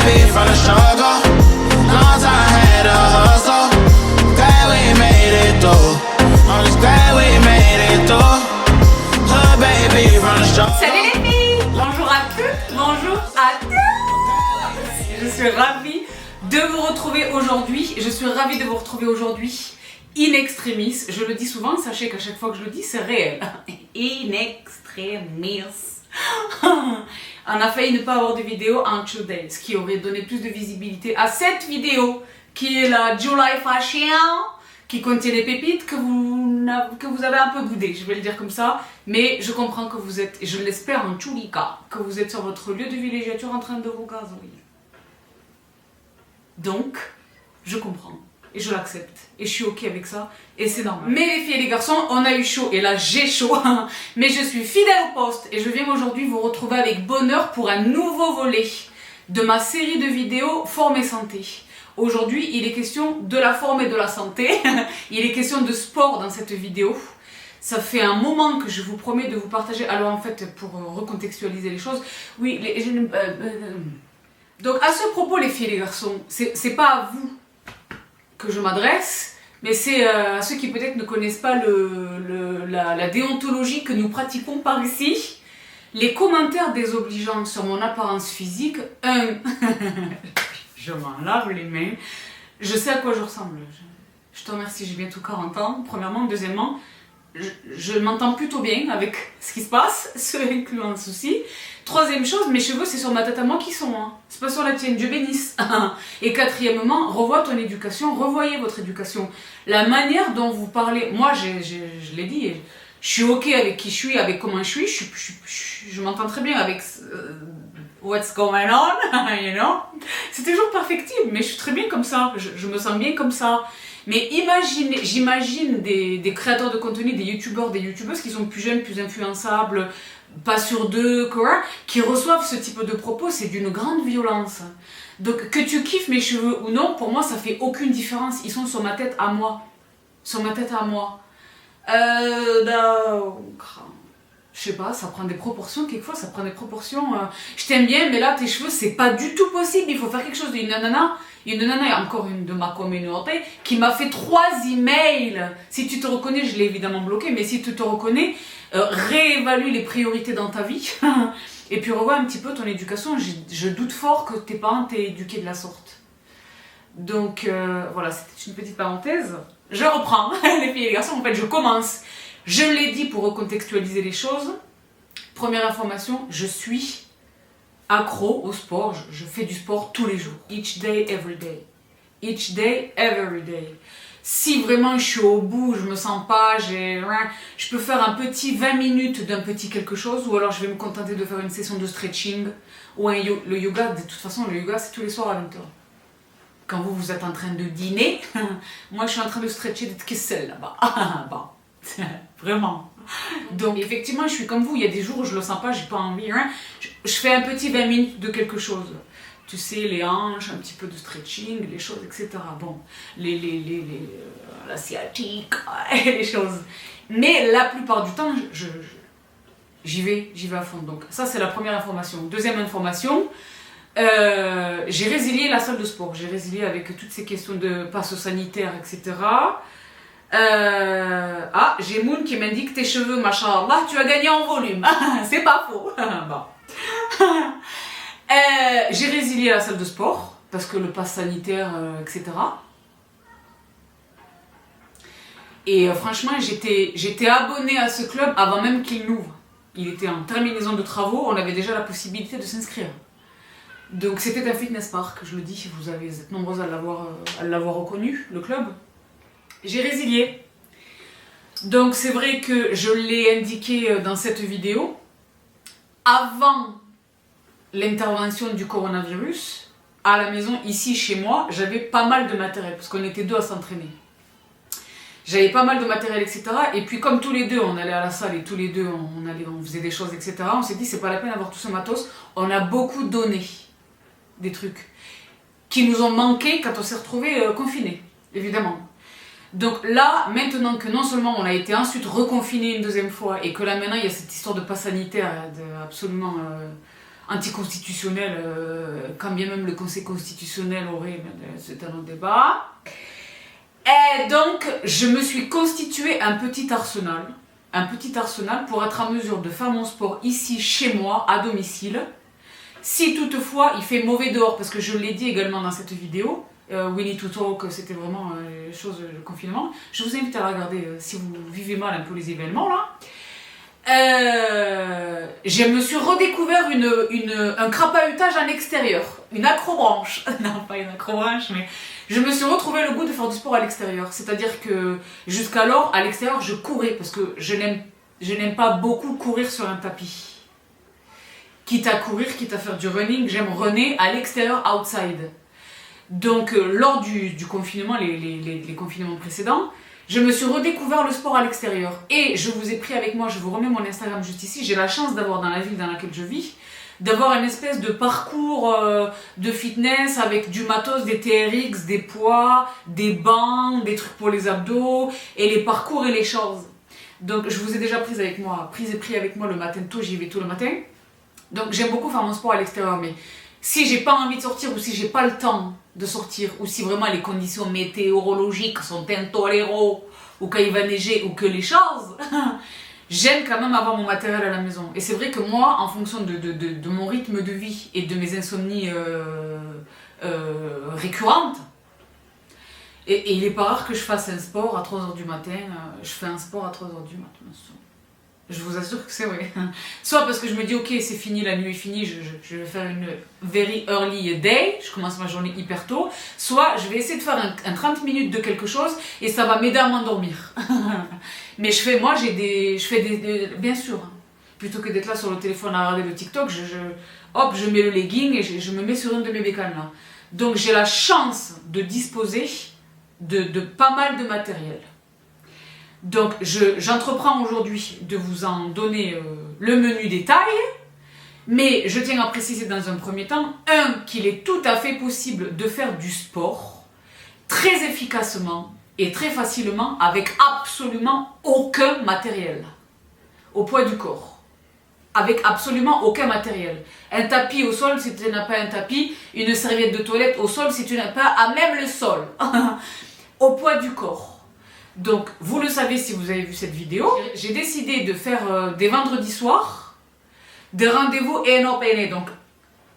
baby, from the struggle. Long time had a hustle. Glad we made it through. I'm just glad we made it through. Hood baby, from the struggle. Salut les filles! Bonjour à tous, bonjour à tous! Je suis ravie de vous retrouver aujourd'hui. Je suis ravie de vous retrouver aujourd'hui in extremis. Je le dis souvent, sachez qu'à chaque fois que je le dis, c'est réel. In extremis. On a failli ne pas avoir de vidéo en 2 days, ce qui aurait donné plus de visibilité à cette vidéo qui est la July Fashion, qui contient des pépites que vous avez un peu boudé, je vais le dire comme ça, mais je comprends que vous êtes, et je l'espère en tous les cas, que vous êtes sur votre lieu de villégiature en train de vous gazouiller. Donc, je comprends, et je l'accepte, et je suis ok avec ça, et c'est normal. Mais les filles et les garçons, on a eu chaud, et là j'ai chaud, mais je suis fidèle au poste, et je viens aujourd'hui vous retrouver avec bonheur pour un nouveau volet de ma série de vidéos Forme et Santé. Aujourd'hui, il est question de la forme et de la santé, il est question de sport dans cette vidéo. Ça fait un moment que je vous promets de vous partager, alors en fait, pour recontextualiser les choses, oui, donc à ce propos les filles et les garçons, c'est pas à vous que je m'adresse, mais c'est à ceux qui peut-être ne connaissent pas la déontologie que nous pratiquons par ici. Les commentaires désobligeants sur mon apparence physique, je m'en lave les mains, je sais à quoi je ressemble. Je te remercie, j'ai bientôt 40 ans, premièrement. Deuxièmement, je m'entends plutôt bien avec ce qui se passe, ce incluant un souci. Troisième chose, mes cheveux, c'est sur ma tête à moi qui sont, hein. C'est pas sur la tienne, Dieu bénisse. Et quatrièmement, revois ton éducation, revoyez votre éducation. La manière dont vous parlez, moi, je l'ai dit, je suis ok avec qui je suis, avec comment je suis, je m'entends très bien avec what's going on, you know. C'est toujours perfectible, mais je suis très bien comme ça, je me sens bien comme ça. Mais j'imagine des créateurs de contenu, des youtubeurs, des youtubeuses qui sont plus jeunes, plus influençables, pas sur deux, quoi, qui reçoivent ce type de propos, c'est d'une grande violence. Donc que tu kiffes mes cheveux ou non, pour moi ça fait aucune différence, ils sont sur ma tête à moi. Sur ma tête à moi. Donc, je sais pas, ça prend des proportions, quelquefois ça prend des proportions. Je t'aime bien, mais là tes cheveux c'est pas du tout possible, il faut faire quelque chose. Une nana, et encore une de ma communauté, qui m'a fait 3 emails. Si tu te reconnais, je l'ai évidemment bloqué, mais si tu te reconnais, réévalue les priorités dans ta vie. Et puis revois un petit peu ton éducation. Je doute fort que tes parents t'aient éduqué de la sorte. Donc voilà, c'était une petite parenthèse. Je reprends, les filles et les garçons, en fait je commence. Je l'ai dit pour recontextualiser les choses. Première information, je suis accro au sport. Je fais du sport tous les jours. Each day, every day. Each day, every day. Si vraiment je suis au bout, je me sens pas, je peux faire un petit 20 minutes d'un petit quelque chose, ou alors je vais me contenter de faire une session de stretching, ou le yoga. De toute façon, le yoga c'est tous les soirs à 20h. Quand vous êtes en train de dîner, moi je suis en train de stretcher des kessels là-bas. Bon. Vraiment. Donc effectivement je suis comme vous, il y a des jours où je le sens pas, j'ai pas envie, hein. Je fais un petit 20 minutes de quelque chose. Tu sais, les hanches, un petit peu de stretching, les choses, etc. Bon, la sciatique, les choses. Mais la plupart du temps, j'y vais à fond. Donc ça c'est la première information. Deuxième information, j'ai résilié la salle de sport. J'ai résilié avec toutes ces questions de passe sanitaire, etc. J'ai Moon qui m'indique tes cheveux, machallah, tu as gagné en volume. C'est pas faux. Bon. J'ai résilié la salle de sport parce que le pass sanitaire, etc. Et franchement, j'étais abonnée à ce club avant même qu'il n'ouvre. Il était en terminaison de travaux, on avait déjà la possibilité de s'inscrire. Donc c'était un fitness park, je le dis, vous êtes nombreux à l'avoir reconnu, le club. J'ai résilié. Donc c'est vrai que je l'ai indiqué dans cette vidéo. Avant l'intervention du coronavirus, à la maison, ici chez moi, j'avais pas mal de matériel, parce qu'on était 2 à s'entraîner. J'avais pas mal de matériel, etc. Et puis comme tous les deux, on allait à la salle et tous les deux, on faisait des choses, etc. On s'est dit, c'est pas la peine d'avoir tout ce matos. On a beaucoup donné des trucs qui nous ont manqué quand on s'est retrouvés confinés, évidemment. Donc là, maintenant que non seulement on a été ensuite reconfiné une deuxième fois et que là maintenant il y a cette histoire de pass sanitaire absolument anticonstitutionnel, quand bien même le Conseil constitutionnel aurait, c'est un autre débat. Et donc, je me suis constitué un petit arsenal pour être en mesure de faire mon sport ici, chez moi, à domicile. Si toutefois il fait mauvais dehors, parce que je l'ai dit également dans cette vidéo, We Need to Talk, c'était vraiment le confinement. Je vous invite à la regarder si vous vivez mal un peu les événements là. Je me suis redécouvert un crapahutage en extérieur, une acrobranche. Non, pas une acrobranche, mais je me suis retrouvé le goût de faire du sport à l'extérieur. C'est-à-dire que jusqu'alors, à l'extérieur, je courais parce que je n'aime pas beaucoup courir sur un tapis. Quitte à courir, quitte à faire du running, j'aime runner à l'extérieur, outside. Donc, lors du confinement, les confinements précédents, je me suis redécouvert le sport à l'extérieur. Et je vous ai pris avec moi, je vous remets mon Instagram juste ici. J'ai la chance d'avoir dans la ville dans laquelle je vis, d'avoir une espèce de parcours de fitness avec du matos, des TRX, des poids, des bancs, des trucs pour les abdos, et les parcours et les choses. Donc, je vous ai déjà pris avec moi le matin tôt, j'y vais tôt le matin. Donc j'aime beaucoup faire mon sport à l'extérieur, mais si j'ai pas envie de sortir ou si j'ai pas le temps de sortir ou si vraiment les conditions météorologiques sont intolérables ou quand il va neiger ou que les choses, j'aime quand même avoir mon matériel à la maison. Et c'est vrai que moi, en fonction de mon rythme de vie et de mes insomnies récurrentes, et il est pas rare que je fasse un sport à 3h du matin, je fais un sport à 3h du matin. Je vous assure que c'est vrai. Soit parce que je me dis, ok, c'est fini, la nuit est finie, je vais faire une very early day, je commence ma journée hyper tôt. Soit je vais essayer de faire un 30 minutes de quelque chose et ça va m'aider à m'endormir. Mais bien sûr, plutôt que d'être là sur le téléphone à regarder le TikTok, je mets le legging et je me mets sur une de mes bécanes là. Donc j'ai la chance de disposer de pas mal de matériel. Donc j'entreprends aujourd'hui de vous en donner le menu détail, mais je tiens à préciser dans un premier temps, qu'il est tout à fait possible de faire du sport très efficacement et très facilement avec absolument aucun matériel au poids du corps. Avec absolument aucun matériel. Un tapis au sol si tu n'as pas un tapis, une serviette de toilette au sol si tu n'as pas à même le sol. Au poids du corps. Donc, vous le savez si vous avez vu cette vidéo, j'ai décidé de faire des vendredis soirs, des rendez-vous ENOPN. Donc,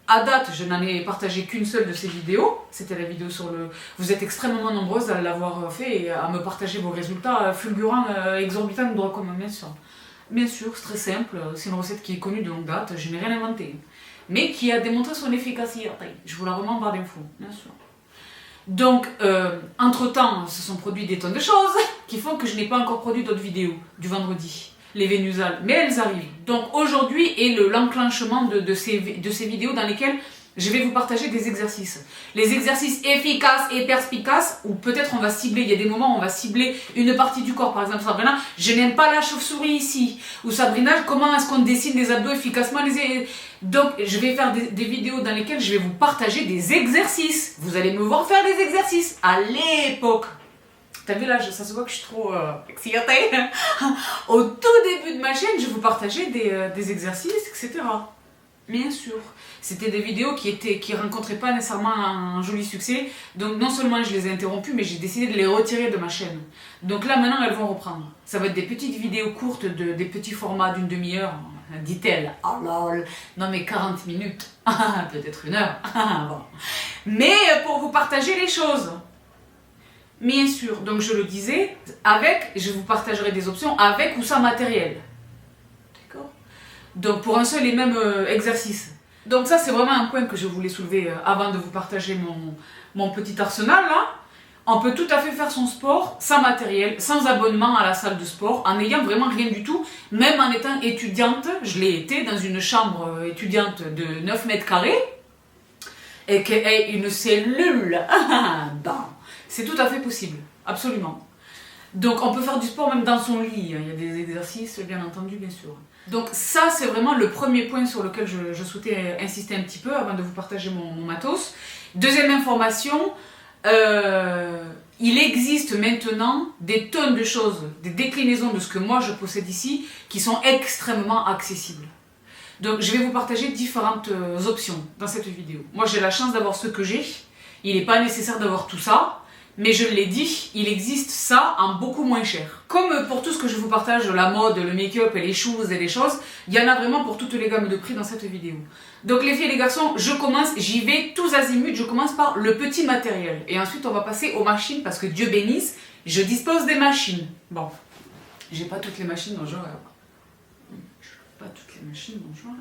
à date, je n'en ai partagé qu'une seule de ces vidéos. C'était la vidéo sur le... Vous êtes extrêmement nombreuses à l'avoir fait et à me partager vos résultats fulgurants, exorbitants, droit commun, bien sûr. Bien sûr, c'est très simple, c'est une recette qui est connue de longue date, je n'ai rien inventé. Mais qui a démontré son efficacité. Je vous la remets en barre d'infos, bien sûr. Donc, entre-temps, se sont produits des tonnes de choses qui font que je n'ai pas encore produit d'autres vidéos du vendredi, les Vénusales, mais elles arrivent. Donc aujourd'hui est l'enclenchement de ces vidéos dans lesquelles je vais vous partager des exercices. Les exercices efficaces et perspicaces, ou peut-être on va cibler, il y a des moments où on va cibler une partie du corps. Par exemple, Sabrina, je n'aime pas la chauve-souris ici. Ou Sabrina, comment est-ce qu'on dessine les abdos efficacement Donc, je vais faire des vidéos dans lesquelles je vais vous partager des exercices. Vous allez me voir faire des exercices à l'époque. T'as vu là, ça se voit que je suis trop excitée. Au tout début de ma chaîne, je vous partageais des exercices, etc. Bien sûr. C'était des vidéos qui rencontraient pas nécessairement un joli succès. Donc non seulement je les ai interrompues, mais j'ai décidé de les retirer de ma chaîne. Donc là maintenant elles vont reprendre. Ça va être des petites vidéos courtes, des petits formats d'une demi-heure, dit-elle. Oh lol, non mais 40 minutes, peut-être 1 heure. Bon. Mais pour vous partager les choses. Bien sûr, donc je le disais, je vous partagerai des options avec ou sans matériel. D'accord ? Donc pour un seul et même exercice. Donc ça c'est vraiment un point que je voulais soulever avant de vous partager mon petit arsenal là. On peut tout à fait faire son sport sans matériel, sans abonnement à la salle de sport, en n'ayant vraiment rien du tout, même en étant étudiante. Je l'ai été dans une chambre étudiante de 9 mètres carrés et qui est une cellule. Bon, c'est tout à fait possible, absolument. Donc on peut faire du sport même dans son lit, il y a des exercices bien entendu bien sûr. Donc ça c'est vraiment le premier point sur lequel je souhaitais insister un petit peu avant de vous partager mon matos. Deuxième information, il existe maintenant des tonnes de choses, des déclinaisons de ce que moi je possède ici qui sont extrêmement accessibles. Donc je vais vous partager différentes options dans cette vidéo. Moi j'ai la chance d'avoir ce que j'ai, il n'est pas nécessaire d'avoir tout ça, mais je l'ai dit, il existe ça en beaucoup moins cher. Comme pour tout ce que je vous partage, la mode, le make-up et les shoes et les choses, il y en a vraiment pour toutes les gammes de prix dans cette vidéo. Donc les filles et les garçons, je commence, j'y vais tous azimuts, je commence par le petit matériel. Et ensuite on va passer aux machines parce que Dieu bénisse, je dispose des machines. Bon, j'ai pas toutes les machines dont je rêve. Pas toutes les machines dont je rêve.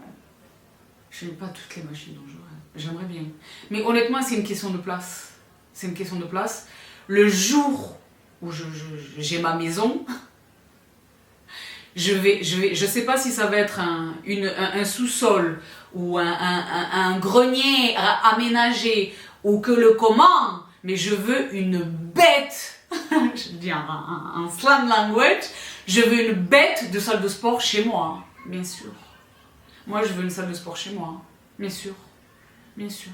Je n'ai pas toutes les machines dont je rêve. J'aimerais bien. Mais honnêtement, c'est une question de place. C'est une question de place. Le jour où j'ai ma maison, je sais pas si ça va être un sous-sol ou un grenier aménagé ou que le comment, mais je veux une bête, je dis en slang language, je veux une bête de salle de sport chez moi, bien sûr. Moi, je veux une salle de sport chez moi, bien sûr, bien sûr.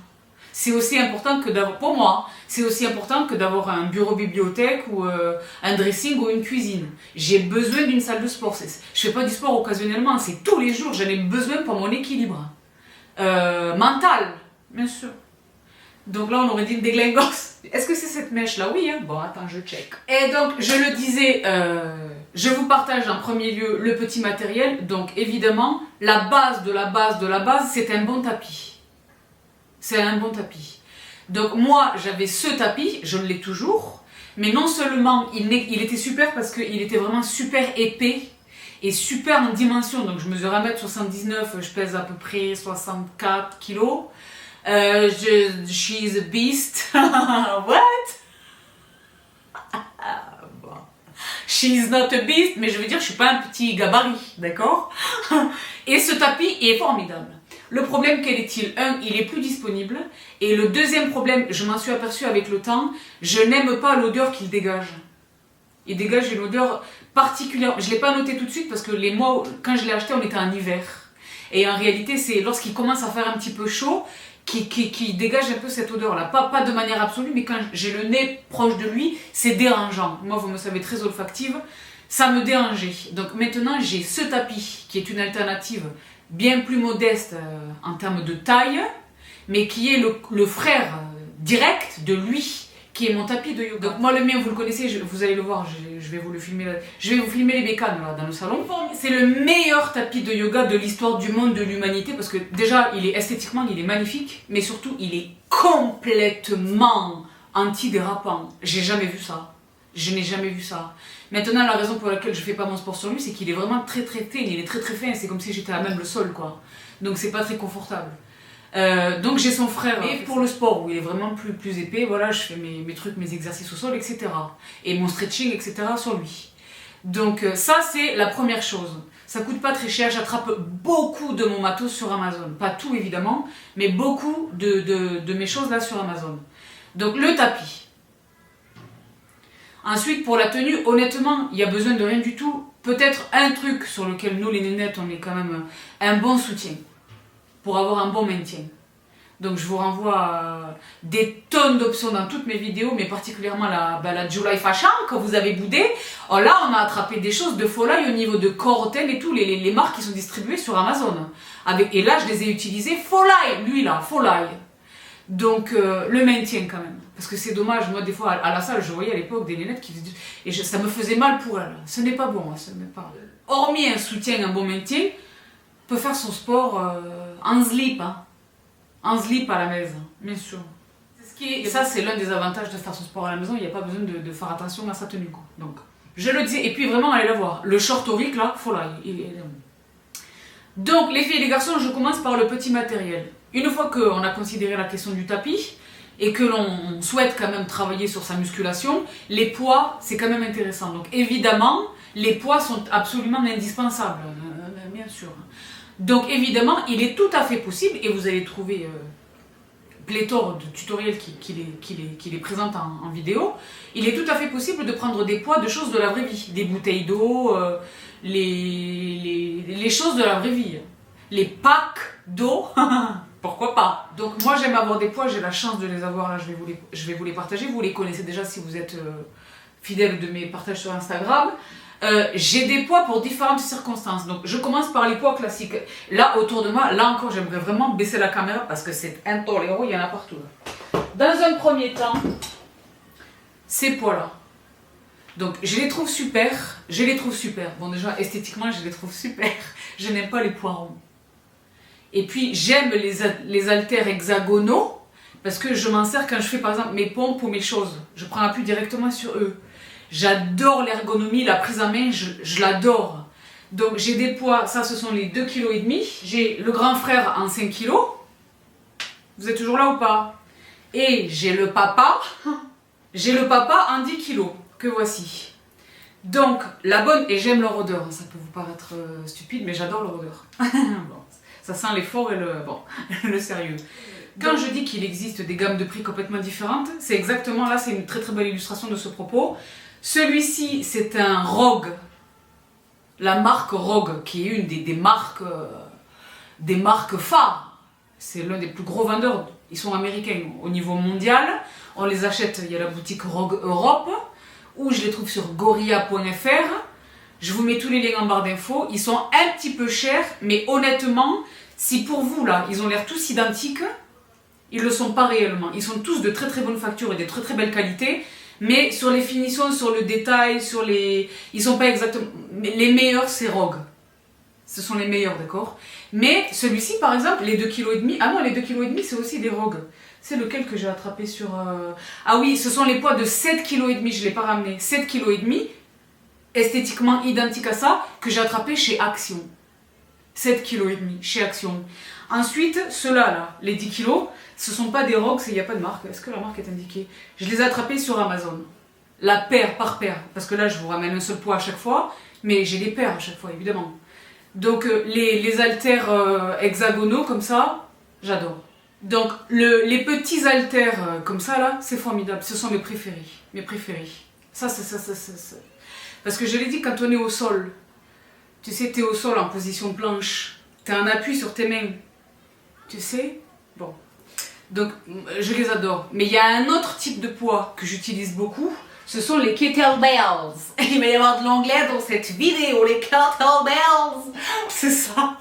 C'est aussi important que d'avoir, pour moi, c'est aussi important que d'avoir un bureau-bibliothèque ou un dressing ou une cuisine. J'ai besoin d'une salle de sport. Je fais pas du sport occasionnellement, c'est tous les jours. J'en ai besoin pour mon équilibre mental, bien sûr. Donc là, on aurait dit une déglingos. Est-ce que c'est cette mèche-là? Oui, hein. Bon, attends, je check. Et donc, je le disais, je vous partage en premier lieu le petit matériel. Donc, évidemment, la base de la base de la base, c'est un bon tapis. C'est un bon tapis. Donc moi, j'avais ce tapis, je l'ai toujours, mais non seulement il était super parce qu'il était vraiment super épais et super en dimension. Donc je mesure 1m79, je pèse à peu près 64 kilos. She's a beast. What? Bon. She's not a beast, mais je veux dire, je suis pas un petit gabarit, d'accord? Et ce tapis est formidable. Le problème, quel est-il? Un, il est plus disponible. Et le deuxième problème, je m'en suis aperçue avec le temps, je n'aime pas l'odeur qu'il dégage. Il dégage une odeur particulière. Je ne l'ai pas noté tout de suite parce que les mois, quand je l'ai acheté, on était en hiver. Et en réalité, c'est lorsqu'il commence à faire un petit peu chaud qui dégage un peu cette odeur-là. Pas de manière absolue, mais quand j'ai le nez proche de lui, c'est dérangeant. Moi, vous me savez, très olfactive, ça me dérangeait. Donc maintenant, j'ai ce tapis qui est une alternative bien plus modeste en termes de taille, mais qui est le frère direct de lui, qui est mon tapis de yoga. Donc moi le mien, vous le connaissez, vous allez le voir, je vais vous le filmer là. Je vais vous filmer les bécanes là, dans le salon. C'est le meilleur tapis de yoga de l'histoire du monde, de l'humanité, parce que déjà, il est esthétiquement, il est magnifique, mais surtout, il est complètement antidérapant. J'ai jamais vu ça. Je n'ai jamais vu ça. Maintenant, la raison pour laquelle je fais pas mon sport sur lui, c'est qu'il est vraiment très très fin. Il est très très fin. C'est comme si j'étais à même le sol, quoi. Donc c'est pas très confortable. Donc j'ai son frère. Et pour le sport, où il est vraiment plus épais, voilà, je fais mes trucs, mes exercices au sol, etc. Et mon stretching, etc. sur lui. Donc ça, c'est la première chose. Ça coûte pas très cher. J'attrape beaucoup de mon matos sur Amazon. Pas tout, évidemment, mais beaucoup de mes choses là sur Amazon. Donc le tapis. Ensuite, pour la tenue, honnêtement, il n'y a besoin de rien du tout. Peut-être un truc sur lequel nous, les nénettes, on est quand même un bon soutien pour avoir un bon maintien. Donc, je vous renvoie à des tonnes d'options dans toutes mes vidéos, mais particulièrement la July Fashion, que vous avez boudé. Oh là, on a attrapé des choses de folie au niveau de Corotel et tout, les marques qui sont distribuées sur Amazon. Et là, je les ai utilisées. Folie, lui là, Folie. Donc, le maintien quand même. Parce que c'est dommage, moi des fois à la salle, je voyais à l'époque des nénettes qui faisaient et ça me faisait mal pour elles. Ce n'est pas bon, ce n'est pas. Hormis un soutien, un bon maintien, peut faire son sport en slip. Hein. En slip à la maison, bien sûr. Ça, c'est l'un des avantages de faire son sport à la maison, il n'y a pas besoin de faire attention à sa tenue. Quoi. Donc, je le dis, et puis vraiment, allez la voir. Le short auric là, faut là. Donc, les filles et les garçons, je commence par le petit matériel. Une fois qu'on a considéré la question du tapis, et que l'on souhaite quand même travailler sur sa musculation, les poids, c'est quand même intéressant. Donc évidemment, les poids sont absolument indispensables, bien sûr. Donc évidemment, il est tout à fait possible, et vous allez trouver pléthore de tutoriels qui les présentent en vidéo, il est tout à fait possible de prendre des poids de choses de la vraie vie, des bouteilles d'eau, les choses de la vraie vie, les packs d'eau. Pourquoi pas? Donc moi j'aime avoir des poids, j'ai la chance de les avoir là, je vais vous les partager, vous les connaissez déjà si vous êtes fidèle de mes partages sur Instagram. J'ai des poids pour différentes circonstances. Donc je commence par les poids classiques. Là, autour de moi, là encore, j'aimerais vraiment baisser la caméra parce que c'est intolérable, il y en a partout. Dans un premier temps, ces poids-là. Donc je les trouve super. Bon déjà, esthétiquement, je les trouve super. Je n'aime pas les poids ronds. Et puis j'aime les haltères hexagonaux parce que je m'en sers quand je fais par exemple mes pompes ou mes choses. Je prends appui directement sur eux. J'adore l'ergonomie, la prise en main, je l'adore. Donc j'ai des poids, ça ce sont les 2,5 kg. J'ai le grand frère en 5 kg. Vous êtes toujours là ou pas? Et j'ai le papa en 10 kg, que voici. Donc la bonne, et j'aime leur odeur, ça peut vous paraître stupide, mais j'adore leur odeur. Bon, ça sent l'effort et le sérieux. Quand je dis qu'il existe des gammes de prix complètement différentes, c'est exactement là, c'est une très très belle illustration de ce propos. Celui-ci, c'est un Rogue, la marque Rogue, qui est une des marques phares. C'est l'un des plus gros vendeurs, ils sont américains au niveau mondial. On les achète, il y a la boutique Rogue Europe, ou je les trouve sur gorilla.fr. Je vous mets tous les liens en barre d'infos. Ils sont un petit peu chers, mais honnêtement, si pour vous, là, ils ont l'air tous identiques, ils ne le sont pas réellement. Ils sont tous de très très bonne facture et de très très belle qualité. Mais sur les finitions, sur le détail, ils sont pas exactement... Les meilleurs, c'est Rogue. Ce sont les meilleurs, d'accord? Mais celui-ci, par exemple, les 2,5 kg... Ah non, les 2,5 kg, c'est aussi des Rogue. C'est lequel que j'ai attrapé sur... Ah oui, ce sont les poids de 7,5 kg, je ne l'ai pas ramené. 7,5 kg, esthétiquement identique à ça, que j'ai attrapé chez Action. 7,5 kg chez Action. Ensuite, ceux-là, là, les 10 kg, ce ne sont pas des Rogue, il n'y a pas de marque. Est-ce que la marque est indiquée? Je les ai attrapés sur Amazon. La paire par paire. Parce que là, je vous ramène un seul poids à chaque fois. Mais j'ai des paires à chaque fois, évidemment. Donc, les haltères hexagonaux, comme ça, j'adore. Donc, les petits haltères comme ça, là, c'est formidable. Ce sont mes préférés. Mes préférés. Ça. Parce que je l'ai dit, quand on est au sol, tu sais, tu es au sol en position planche. Tu as un appui sur tes mains. Tu sais? Bon. Donc, je les adore. Mais il y a un autre type de poids que j'utilise beaucoup. Ce sont les kettlebells. Il va y avoir de l'anglais dans cette vidéo. Les kettlebells. C'est ça.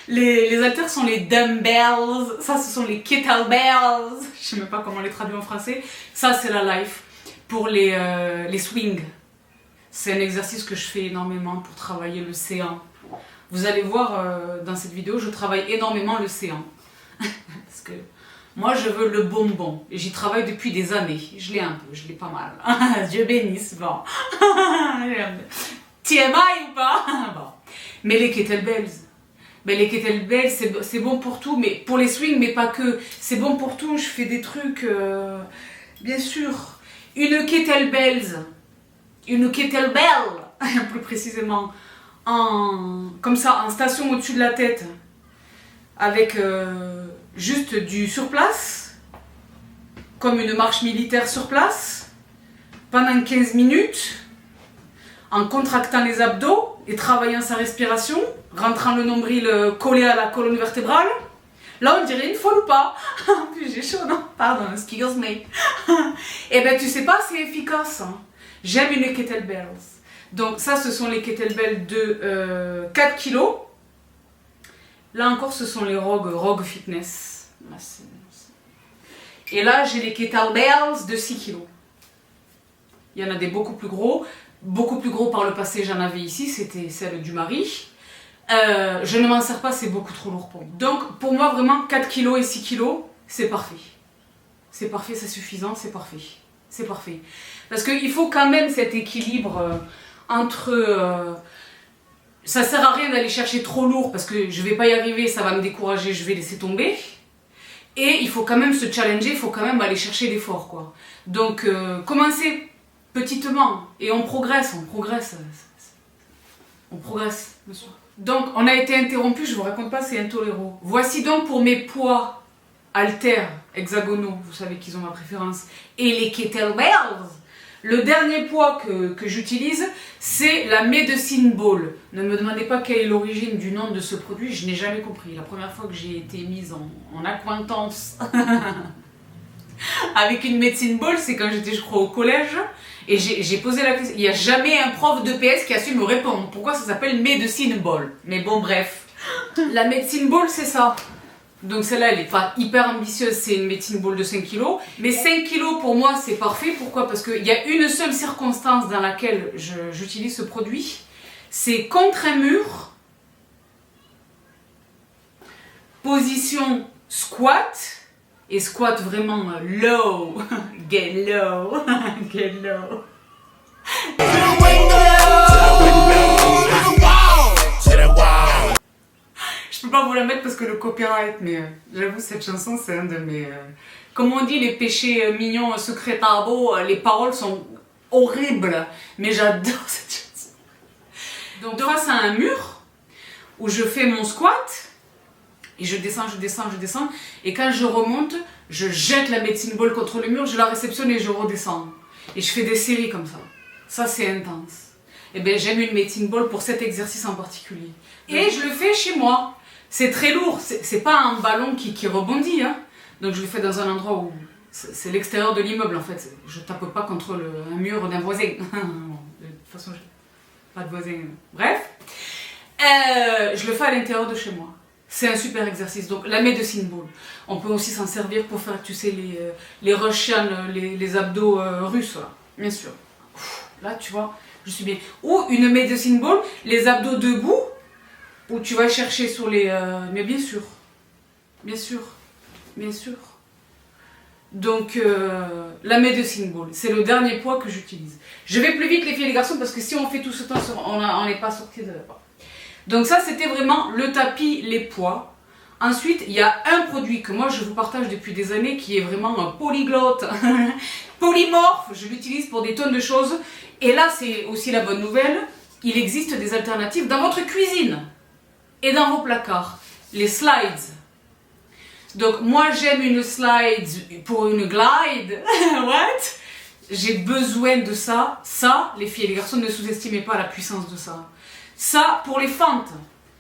Les haltères sont les dumbbells. Ça, ce sont les kettlebells. Je sais même pas comment les traduire en français. Ça, c'est la life. Pour les swings. C'est un exercice que je fais énormément pour travailler le séant. Vous allez voir dans cette vidéo, je travaille énormément le séant. Parce que moi, je veux le bonbon. Et j'y travaille depuis des années. Je l'ai un peu, je l'ai pas mal. Dieu bénisse, bon. TMI ou pas? Bon. Mais les kettlebells, c'est bon pour tout. Mais pour les swings, mais pas que. C'est bon pour tout. Je fais des trucs, bien sûr. Une kettlebell, plus précisément, comme ça, en station au-dessus de la tête, avec juste du surplace, comme une marche militaire sur place, pendant 15 minutes, en contractant les abdos et travaillant sa respiration, rentrant le nombril collé à la colonne vertébrale. Là, on dirait une folle ou pas? En plus, j'ai chaud, non? Pardon, excuse me. Eh ben, tu sais pas, c'est efficace. Hein. J'aime une kettlebell. Donc, ça, ce sont les kettlebells de 4 kg. Là encore, ce sont les Rogue Fitness. Et là, j'ai les kettlebells de 6 kg. Il y en a des beaucoup plus gros. Beaucoup plus gros par le passé, j'en avais ici. C'était celle du mari. Je ne m'en sers pas, c'est beaucoup trop lourd pour moi. Donc pour moi vraiment 4 kg et 6 kg, c'est parfait. C'est parfait, c'est suffisant, c'est parfait. C'est parfait. Parce qu'il faut quand même cet équilibre entre... ça sert à rien d'aller chercher trop lourd parce que je vais pas y arriver, ça va me décourager, je vais laisser tomber. Et il faut quand même se challenger, il faut quand même aller chercher l'effort, quoi. Donc commencer petitement et on progresse, monsieur. Donc, on a été interrompu, je vous raconte pas, c'est intolérant. Voici donc pour mes poids haltères hexagonaux, vous savez qu'ils ont ma préférence, et les kettlebells. Le dernier poids que j'utilise, c'est la Medicine Ball. Ne me demandez pas quelle est l'origine du nom de ce produit, je n'ai jamais compris. La première fois que j'ai été mise en acquaintance avec une Medicine Ball, c'est quand j'étais, je crois, au collège. Et j'ai posé la question, il n'y a jamais un prof de PS qui a su me répondre. Pourquoi ça s'appelle Medicine Ball? Mais bon, bref. La Medicine Ball, c'est ça. Donc celle-là, elle est pas hyper ambitieuse, c'est une Medicine Ball de 5 kg. Mais 5 kg pour moi, c'est parfait. Pourquoi? Parce qu'il y a une seule circonstance dans laquelle j'utilise ce produit. C'est contre un mur. Position squat. Et squat vraiment low. Get low. Get low. Je peux pas vous la mettre parce que le copyright, mais j'avoue, cette chanson, c'est un de mes... Comme on dit, les péchés mignons, secrets tabous, les paroles sont horribles, mais j'adore cette chanson. Donc, face à un mur, où je fais mon squat, et je descends, et quand je remonte, je jette la Medicine Ball contre le mur, je la réceptionne et je redescends. Et je fais des séries comme ça. Ça, c'est intense. Et bien, j'aime une Medicine Ball pour cet exercice en particulier. Et je le fais chez moi. C'est très lourd, c'est pas un ballon qui rebondit, hein. Donc je le fais dans un endroit où c'est l'extérieur de l'immeuble en fait. Je tape pas contre un mur d'un voisin. De toute façon, pas de voisin. Bref, je le fais à l'intérieur de chez moi. C'est un super exercice. Donc la Medicine Ball, on peut aussi s'en servir pour faire, tu sais, les Russian, les abdos russes, là. Bien sûr. Là, tu vois, je suis bien. Ou une Medicine Ball, les abdos debout. Où tu vas chercher sur les... mais bien sûr. Donc, la Medicine Ball, c'est le dernier poids que j'utilise. Je vais plus vite les filles et les garçons parce que si on fait tout ce temps, on n'est pas sorti de là-bas. Donc ça, c'était vraiment le tapis, les poids. Ensuite, il y a un produit que moi, je vous partage depuis des années qui est vraiment un polyglotte, polymorphe. Je l'utilise pour des tonnes de choses. Et là, c'est aussi la bonne nouvelle. Il existe des alternatives dans votre cuisine. Et dans vos placards, les slides. Donc moi j'aime une slide pour une glide. What? J'ai besoin de ça. Ça, les filles et les garçons, ne sous-estimez pas la puissance de ça. Ça pour les fentes.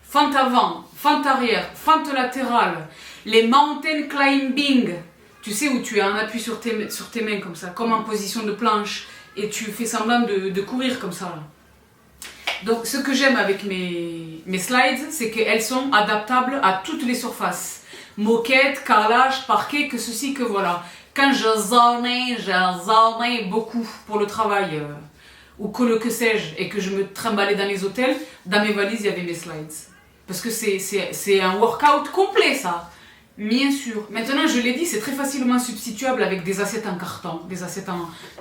Fente avant, fente arrière, fente latérale. Les mountain climbing. Tu sais où tu as un appui sur tes mains comme ça, comme en position de planche. Et tu fais semblant de courir comme ça là. Donc ce que j'aime avec mes slides, c'est qu'elles sont adaptables à toutes les surfaces. Moquette, carrelage, parquet, que ceci, que voilà. Quand je zonais beaucoup pour le travail, ou que sais-je, et que je me trimballais dans les hôtels, dans mes valises, il y avait mes slides. Parce que c'est un workout complet, ça. Bien sûr. Maintenant, je l'ai dit, c'est très facilement substituable avec des assiettes en carton.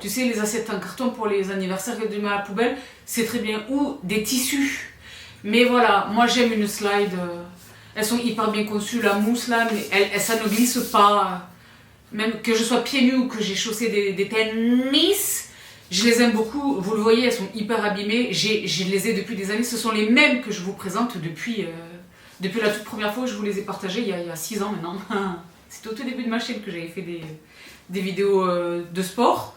Tu sais, les assiettes en carton pour les anniversaires que tu mets à la poubelle, c'est très bien. Ou des tissus. Mais voilà, moi j'aime une slide. Elles sont hyper bien conçues, la mousse là, mais ça ne glisse pas. Même que je sois pieds nus ou que j'ai chaussé des tennis, je les aime beaucoup. Vous le voyez, elles sont hyper abîmées. Je les ai depuis des années. Ce sont les mêmes que je vous présente depuis la toute première fois que je vous les ai partagées, il y a 6 ans maintenant. C'était au tout début de ma chaîne que j'avais fait des vidéos de sport.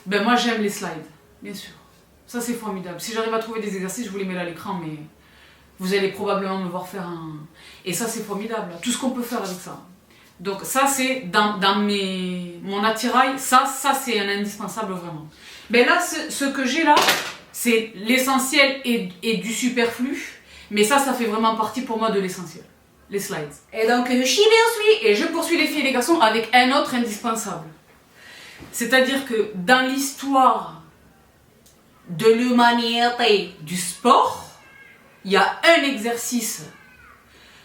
Ben moi j'aime les slides, bien sûr. Ça c'est formidable. Si j'arrive à trouver des exercices, je vous les mets là à l'écran, mais vous allez probablement me voir faire un... Et ça c'est formidable, tout ce qu'on peut faire avec ça. Donc ça c'est dans mon attirail, ça c'est un indispensable vraiment. Ben là, ce que j'ai là, c'est l'essentiel et du superflu. Mais ça fait vraiment partie pour moi de l'essentiel. Les slides. Et donc, je poursuis les filles et les garçons avec un autre indispensable. C'est-à-dire que dans l'histoire de l'humanité du sport, il y a un exercice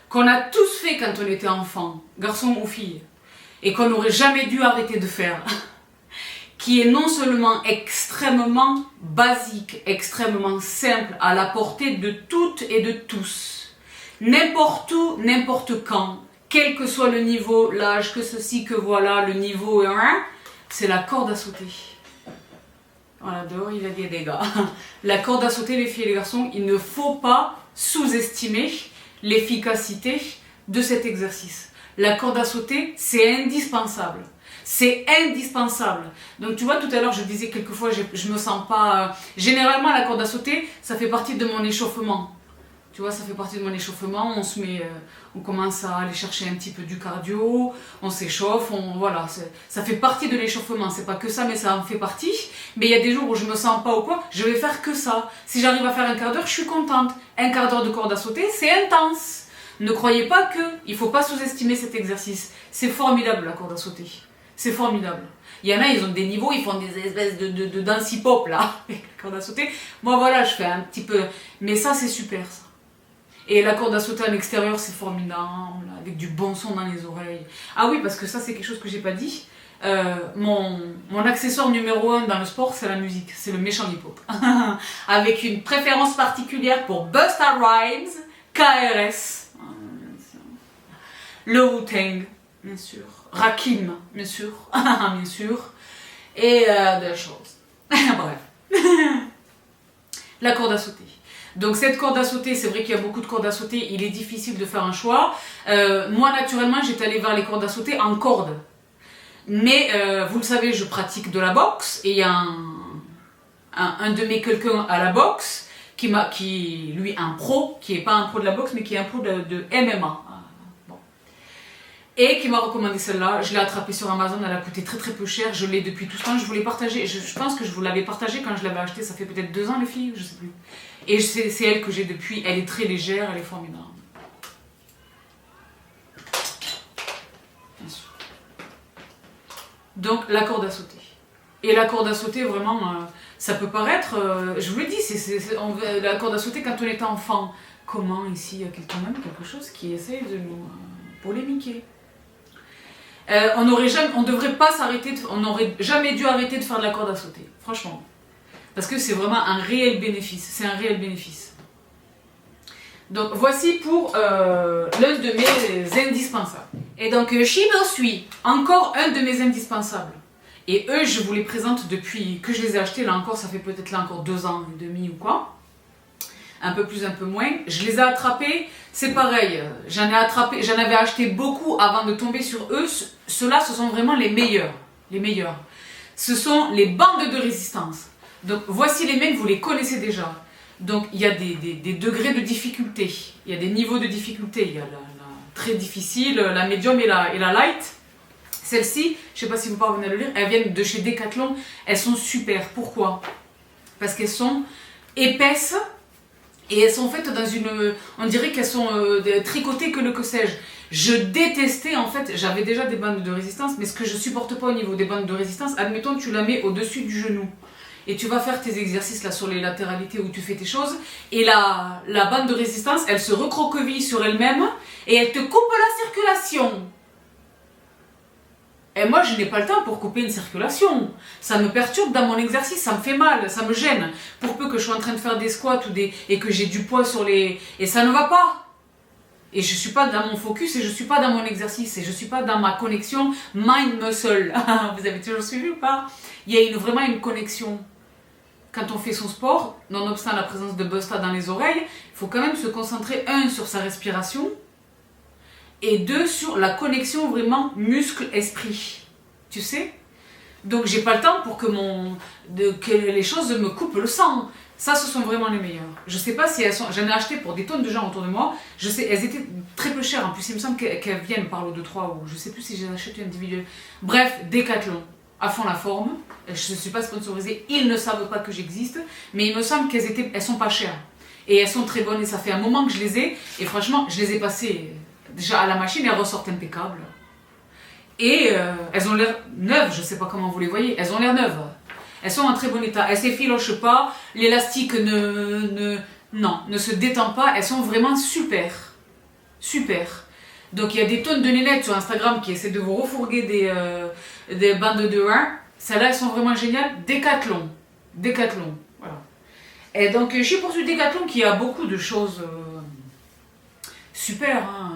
qu'on a tous fait quand on était enfant, garçon ou fille, et qu'on n'aurait jamais dû arrêter de faire, qui est non seulement extrêmement basique, extrêmement simple, à la portée de toutes et de tous, n'importe où, n'importe quand, quel que soit le niveau, l'âge, que ceci, que voilà, le niveau, c'est la corde à sauter. Voilà, dehors il y a des dégâts. La corde à sauter, les filles et les garçons, il ne faut pas sous-estimer l'efficacité de cet exercice. La corde à sauter, c'est indispensable. C'est indispensable. Donc tu vois, tout à l'heure je disais quelquefois je me sens pas... Généralement la corde à sauter, ça fait partie de mon échauffement. Tu vois, ça fait partie de mon échauffement, on commence à aller chercher un petit peu du cardio, on s'échauffe, voilà, ça fait partie de l'échauffement, c'est pas que ça mais ça en fait partie. Mais il y a des jours où je me sens pas ou quoi, je vais faire que ça. Si j'arrive à faire un quart d'heure, je suis contente. Un quart d'heure de corde à sauter, c'est intense. Ne croyez pas que, il faut pas sous-estimer cet exercice. C'est formidable la corde à sauter. C'est formidable. Il y en a, ils ont des niveaux, ils font des espèces de dance hip-hop là, avec la corde à sauter. Moi voilà, je fais un petit peu, mais ça c'est super ça. Et la corde à sauter à l'extérieur, c'est formidable, avec du bon son dans les oreilles. Ah oui, parce que ça c'est quelque chose que j'ai pas dit. Mon accessoire numéro 1 dans le sport, c'est la musique, c'est le méchant hip-hop. Avec une préférence particulière pour Busta Rhymes, KRS, le Wu-Tang, bien sûr, Rakim, bien sûr, bien sûr, et des choses. Bref. La corde à sauter. Donc cette corde à sauter, c'est vrai qu'il y a beaucoup de cordes à sauter, il est difficile de faire un choix. Moi, naturellement, j'étais allée vers les cordes à sauter en corde. Mais vous le savez, je pratique de la boxe et il y a un de mes quelqu'un à la boxe qui lui un pro, qui n'est pas un pro de la boxe mais qui est un pro de MMA. Bon. Et qui m'a recommandé celle-là. Je l'ai attrapée sur Amazon, elle a coûté très très peu cher. Je l'ai depuis tout ce temps, je voulais partager. Je pense que je vous l'avais partagée quand je l'avais achetée, ça fait peut-être 2 ans les filles, je sais plus. Et c'est elle que j'ai depuis, elle est très légère, elle est formidable. Bien sûr. Donc la corde à sauter. Et la corde à sauter, vraiment, ça peut paraître, je vous le dis, la corde à sauter quand on était enfant. Comment ici, il y a quand même quelque chose qui essaie de nous polémiquer. On devrait pas s'arrêter, on n'aurait jamais dû arrêter de faire de la corde à sauter, franchement. Parce que c'est vraiment un réel bénéfice, c'est un réel bénéfice. Donc voici pour l'un de mes indispensables. Et donc Shiba suis encore un de mes indispensables. Et eux, je vous les présente depuis que je les ai achetés, là encore, ça fait peut-être là encore 2 ans et demi ou quoi. Un peu plus, un peu moins. Je les ai attrapés, c'est pareil, j'en avais acheté beaucoup avant de tomber sur eux. Ceux-là, ce sont vraiment les meilleurs. Les meilleurs. Ce sont les bandes de résistance. Donc voici les mains, vous les connaissez déjà. Donc il y a des degrés de difficulté, il y a des niveaux de difficulté. Il y a la très difficile, la médium et la light. Celles-ci, je ne sais pas si vous parvenez à le lire, elles viennent de chez Decathlon. Elles sont super. Pourquoi? Parce qu'elles sont épaisses et elles sont faites dans une... On dirait qu'elles sont tricotées que sais-je. Je détestais en fait, j'avais déjà des bandes de résistance, mais ce que je supporte pas au niveau des bandes de résistance, admettons tu la mets au-dessus du genou. Et tu vas faire tes exercices là sur les latéralités où tu fais tes choses. Et la bande de résistance, elle se recroqueville sur elle-même et elle te coupe la circulation. Et moi, je n'ai pas le temps pour couper une circulation. Ça me perturbe dans mon exercice, ça me fait mal, ça me gêne. Pour peu que je sois en train de faire des squats et que j'ai du poids sur les... Et ça ne va pas. Et je ne suis pas dans mon focus et je ne suis pas dans mon exercice et je ne suis pas dans ma connexion mind-muscle. Vous avez toujours suivi ou pas? Il y a vraiment une connexion. Quand on fait son sport, nonobstant la présence de Busta dans les oreilles, il faut quand même se concentrer, 1, sur sa respiration et 2, sur la connexion vraiment muscle-esprit. Tu sais? Donc j'ai pas le temps pour que les choses me coupent le sang. Ça, ce sont vraiment les meilleurs. Je sais pas si elles sont... J'en ai acheté pour des tonnes de gens autour de moi. Je sais, elles étaient très peu chères. En plus, il me semble qu'elles viennent par lot de 3 ou je sais plus si j'ai acheté individuel. Bref, Decathlon. À fond la forme. Je ne suis pas sponsorisée. Ils ne savent pas que j'existe. Mais il me semble qu'elles sont pas chères. Et elles sont très bonnes. Et ça fait un moment que je les ai. Et franchement, je les ai passées déjà à la machine. Elles ressortent impeccables. Et elles ont l'air neuves. Je ne sais pas comment vous les voyez. Elles ont l'air neuves. Elles sont en très bon état. Elles ne s'effilochent pas. L'élastique ne se détend pas. Elles sont vraiment super. Super. Donc il y a des tonnes de nénettes sur Instagram qui essaient de vous refourguer des bandes de 1. Celles-là, elles sont vraiment géniales. Decathlon. Decathlon. Voilà. Et donc je suis pour ce Decathlon qui a beaucoup de choses super. Hein.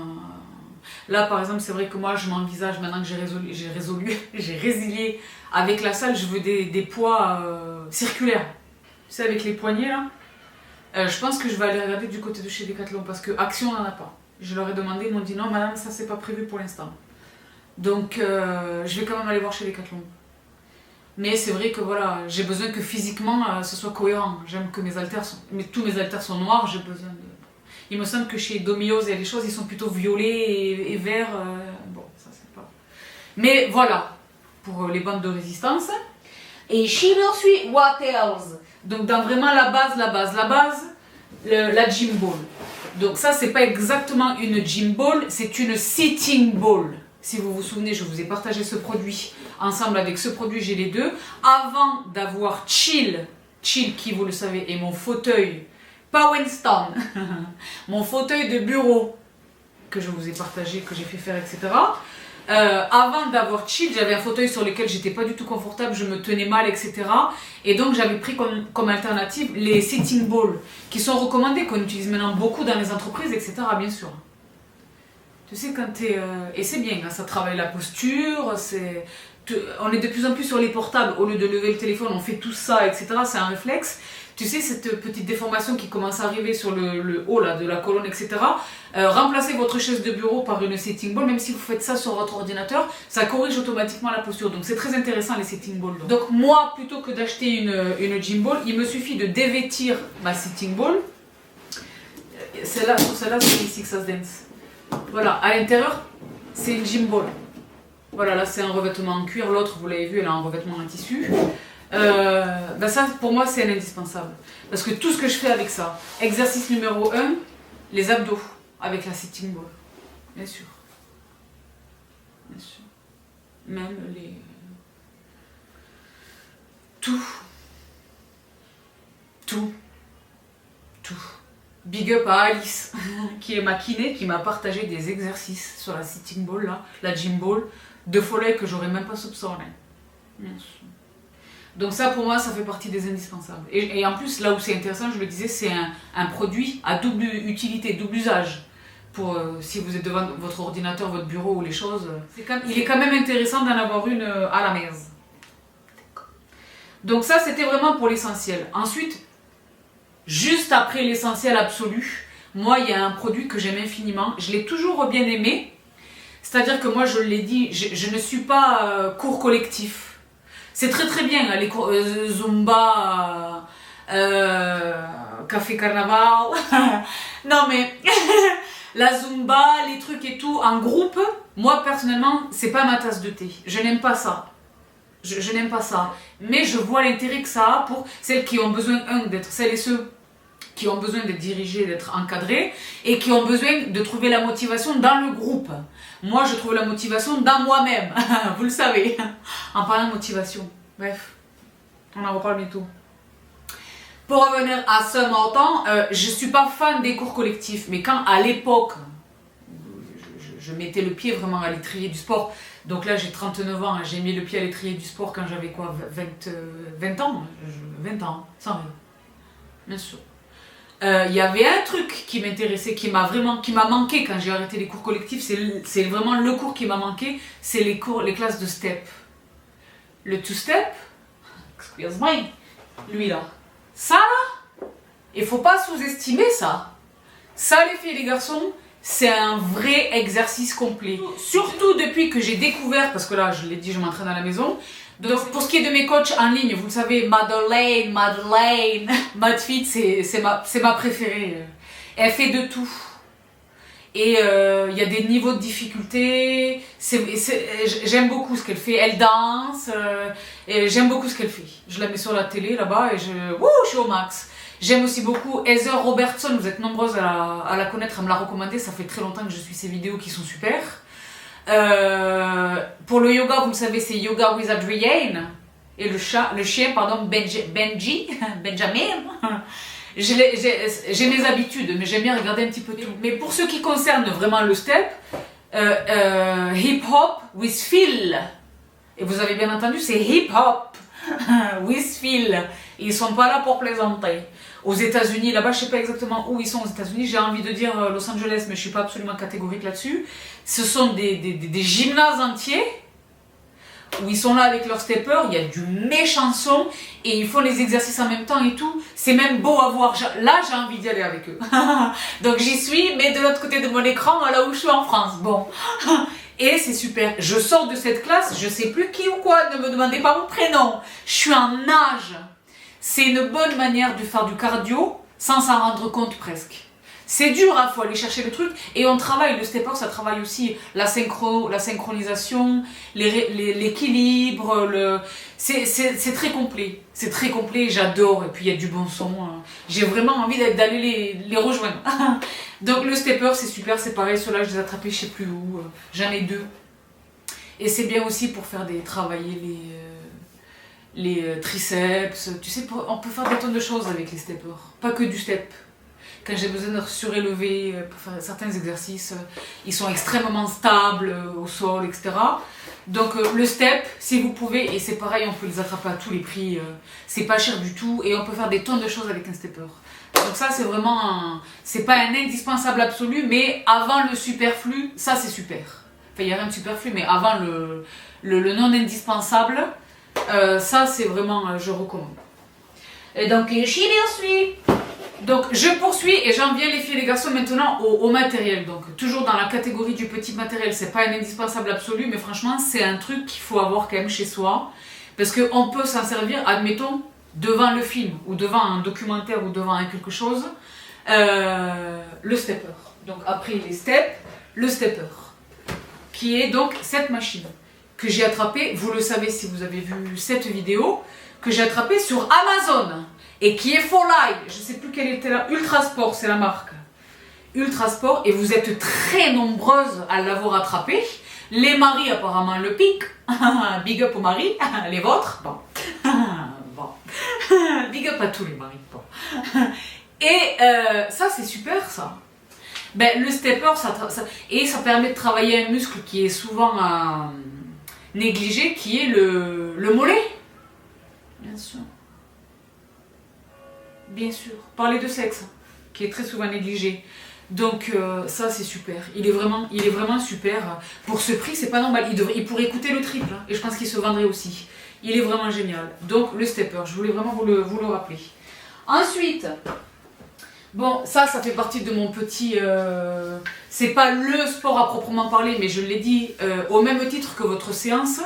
Là, par exemple, c'est vrai que moi, je m'envisage, maintenant que j'ai résilié avec la salle, je veux des poids circulaires. Tu sais, avec les poignets, là. Je pense que je vais aller regarder du côté de chez Decathlon, parce que Action n'en a pas. Je leur ai demandé, ils m'ont dit non, madame, ça, c'est pas prévu pour l'instant. Donc, je vais quand même aller voir chez Decathlon. Mais c'est vrai que, voilà, j'ai besoin que physiquement, ce soit cohérent. J'aime que tous mes haltères sont noirs, j'ai besoin de... Il me semble que chez Domino's, il y a des choses, ils sont plutôt violets et verts. Bon, ça c'est pas... Mais voilà, pour les bandes de résistance. Et Shimmer Suite, what else? Donc dans vraiment la base, la gym ball. Donc ça, c'est pas exactement une gym ball, c'est une sitting ball. Si vous vous souvenez, je vous ai partagé ce produit. Ensemble avec ce produit, j'ai les deux. Avant d'avoir Chill qui, vous le savez, est mon fauteuil, pas Winston, mon fauteuil de bureau que je vous ai partagé, que j'ai fait faire, etc. Avant d'avoir Chill, j'avais un fauteuil sur lequel j'étais pas du tout confortable, je me tenais mal, etc. Et donc j'avais pris comme alternative les sitting balls, qui sont recommandés, qu'on utilise maintenant beaucoup dans les entreprises, etc. Bien sûr. Tu sais, quand t'es... et c'est bien, hein, ça travaille la posture, on est de plus en plus sur les portables, au lieu de lever le téléphone, on fait tout ça, etc. C'est un réflexe. Tu sais, cette petite déformation qui commence à arriver sur le haut là, de la colonne, etc. Remplacez votre chaise de bureau par une sitting ball, même si vous faites ça sur votre ordinateur, ça corrige automatiquement la posture. Donc c'est très intéressant les sitting balls. Donc moi, plutôt que d'acheter une gym ball, il me suffit de dévêtir ma sitting ball. Celle-là, c'est ici que ça se dance. Voilà, à l'intérieur, c'est une gym ball. Voilà, là c'est un revêtement en cuir, l'autre, vous l'avez vu, elle a un revêtement en tissu. Ça, pour moi, c'est un indispensable. Parce que tout ce que je fais avec ça, exercice numéro 1, les abdos, avec la sitting ball. Bien sûr. Bien sûr. Même les... Tout. Big up à Alice, qui est ma kiné, qui m'a partagé des exercices sur la sitting ball, là, la gym ball, de folie que j'aurais même pas soupçonné. Bien sûr. Donc ça, pour moi, ça fait partie des indispensables. Et en plus, là où c'est intéressant, je le disais, c'est un produit à double utilité, double usage. Pour si vous êtes devant votre ordinateur, votre bureau ou les choses, il est quand même intéressant d'en avoir une à la maison. Donc ça, c'était vraiment pour l'essentiel. Ensuite, juste après l'essentiel absolu, moi, il y a un produit que j'aime infiniment. Je l'ai toujours bien aimé. C'est-à-dire que moi, je l'ai dit, je ne suis pas cours collectif. C'est très très bien, hein, les cours Zumba, Café Carnaval. Non mais, la Zumba, les trucs et tout, en groupe, moi personnellement, c'est pas ma tasse de thé. Je n'aime pas ça. Je n'aime pas ça. Mais je vois l'intérêt que ça a pour celles qui ont besoin, d'être celles et ceux qui ont besoin d'être dirigés, d'être encadrés, et qui ont besoin de trouver la motivation dans le groupe. Moi, je trouve la motivation dans moi-même, vous le savez, en parlant de motivation. Bref, on en reparle bientôt. Pour revenir à ce montant, je ne suis pas fan des cours collectifs, mais quand à l'époque, je mettais le pied vraiment à l'étrier du sport, donc là j'ai 39 ans, j'ai mis le pied à l'étrier du sport quand j'avais quoi, 20 ans 20 ans, sans rire, bien sûr. Il y avait un truc qui m'intéressait, qui m'a manqué quand j'ai arrêté les cours collectifs, c'est vraiment le cours qui m'a manqué, c'est les classes de step. Le two-step, excuse-moi, lui là, ça là, il faut pas sous-estimer ça. Ça les filles et les garçons, c'est un vrai exercice complet. Surtout depuis que j'ai découvert, parce que là je l'ai dit, je m'entraîne à la maison. Donc pour ce qui est de mes coachs en ligne, vous le savez, Madeleine, Madfit, c'est ma préférée. Elle fait de tout. Et il y a des niveaux de difficulté. J'aime beaucoup ce qu'elle fait. Elle danse. Et j'aime beaucoup ce qu'elle fait. Je la mets sur la télé là-bas et je suis au max. J'aime aussi beaucoup Heather Robertson. Vous êtes nombreuses à la connaître, à me la recommander. Ça fait très longtemps que je suis ses vidéos qui sont super. Pour le yoga, vous le savez, c'est Yoga with Adrienne. Et le chien, pardon, Benjamin. J'ai mes habitudes, mais j'aime bien regarder un petit peu tout. Mais pour ce qui concerne vraiment le step, hip hop with feel. Et vous avez bien entendu, c'est hip hop with feel. Ils sont pas là pour plaisanter. Aux États-Unis, là-bas, je sais pas exactement où ils sont aux États-Unis. J'ai envie de dire Los Angeles, mais je suis pas absolument catégorique là-dessus. Ce sont des gymnases entiers où ils sont là avec leurs steppers. Il y a du méchant son et ils font les exercices en même temps et tout. C'est même beau à voir. Là, j'ai envie d'y aller avec eux. Donc j'y suis, mais de l'autre côté de mon écran, là où je suis en France. Bon. Et c'est super. Je sors de cette classe, je sais plus qui ou quoi. Ne me demandez pas mon prénom. Je suis en nage. C'est une bonne manière de faire du cardio sans s'en rendre compte presque. C'est dur, il faut aller chercher le truc. Et on travaille, le stepper, ça travaille aussi la synchronisation, l'équilibre, c'est très complet. C'est très complet, j'adore. Et puis il y a du bon son. J'ai vraiment envie d'aller les rejoindre. Donc le stepper, c'est super, c'est pareil. Ceux-là, je les ai attrapés je sais plus où. J'en ai 2. Et c'est bien aussi pour faire travailler les triceps. Tu sais, on peut faire des tonnes de choses avec les steppers. Pas que du step. Quand j'ai besoin de surélever pour faire certains exercices, ils sont extrêmement stables au sol, etc. Donc le step, si vous pouvez, et c'est pareil, on peut les attraper à tous les prix, c'est pas cher du tout, et on peut faire des tonnes de choses avec un stepper. Donc ça, c'est vraiment, c'est pas un indispensable absolu, mais avant le superflu, ça c'est super. Enfin, il n'y a rien de superflu, mais avant le non indispensable, ça c'est vraiment, je recommande. Et donc, donc je poursuis et j'en viens les filles et les garçons maintenant au matériel. Donc toujours dans la catégorie du petit matériel, c'est pas un indispensable absolu, mais franchement c'est un truc qu'il faut avoir quand même chez soi. Parce qu'on peut s'en servir, admettons, devant le film, ou devant un documentaire, ou devant quelque chose, le stepper. Donc après les steps, le stepper. Qui est donc cette machine que j'ai attrapée, vous le savez si vous avez vu cette vidéo, que j'ai attrapée sur Amazon. Et qui est for life, je ne sais plus quelle était là, Ultrasport, c'est la marque. Ultrasport, et vous êtes très nombreuses à l'avoir attrapé. Les maris apparemment le piquent. Big up aux maris, les vôtres. Bon. Bon. Big up à tous les maris. Bon. Et ça c'est super ça. Ben, le stepper, ça permet de travailler un muscle qui est souvent négligé, qui est le mollet. Bien sûr. Bien sûr, parler de sexe, qui est très souvent négligé. Donc ça c'est super, il est vraiment super. Pour ce prix c'est pas normal, il pourrait coûter le triple, hein, et je pense qu'il se vendrait aussi. Il est vraiment génial. Donc le stepper, je voulais vraiment vous le rappeler. Ensuite, bon ça fait partie de mon petit... c'est pas le sport à proprement parler, mais je l'ai dit, au même titre que votre séance,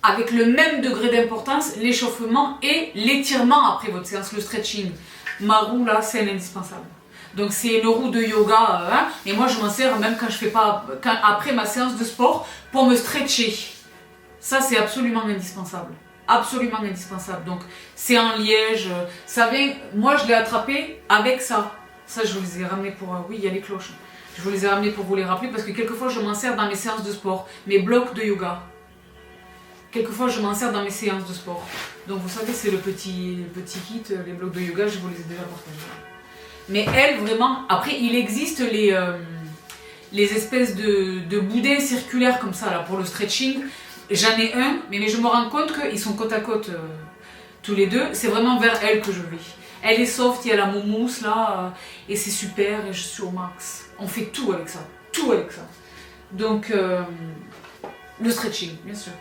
avec le même degré d'importance, l'échauffement et l'étirement après votre séance, le stretching. Ma roue là, c'est un indispensable. Donc c'est une roue de yoga, hein, et moi je m'en sers même quand je fais pas, après ma séance de sport, pour me stretcher. Ça c'est absolument indispensable. Absolument indispensable. Donc c'est en liège, ça vient, moi je l'ai attrapé avec ça. Ça je vous les ai ramenés pour, oui il y a les cloches. Je vous les ai ramenés pour vous les rappeler parce que quelquefois je m'en sers dans mes séances de sport, mes blocs de yoga. Quelquefois, je m'en sers dans mes séances de sport. Donc, vous savez, c'est le petit kit, les blocs de yoga, je vous les ai déjà partagés. Mais elle, vraiment... Après, il existe les espèces de boudins circulaires comme ça, là, pour le stretching. J'en ai un, mais je me rends compte qu'ils sont côte à côte, tous les deux. C'est vraiment vers elle que je vais. Elle est soft, il y a la mousse, là, et c'est super, et je suis au max. On fait tout avec ça. Tout avec ça. Donc, le stretching, bien sûr.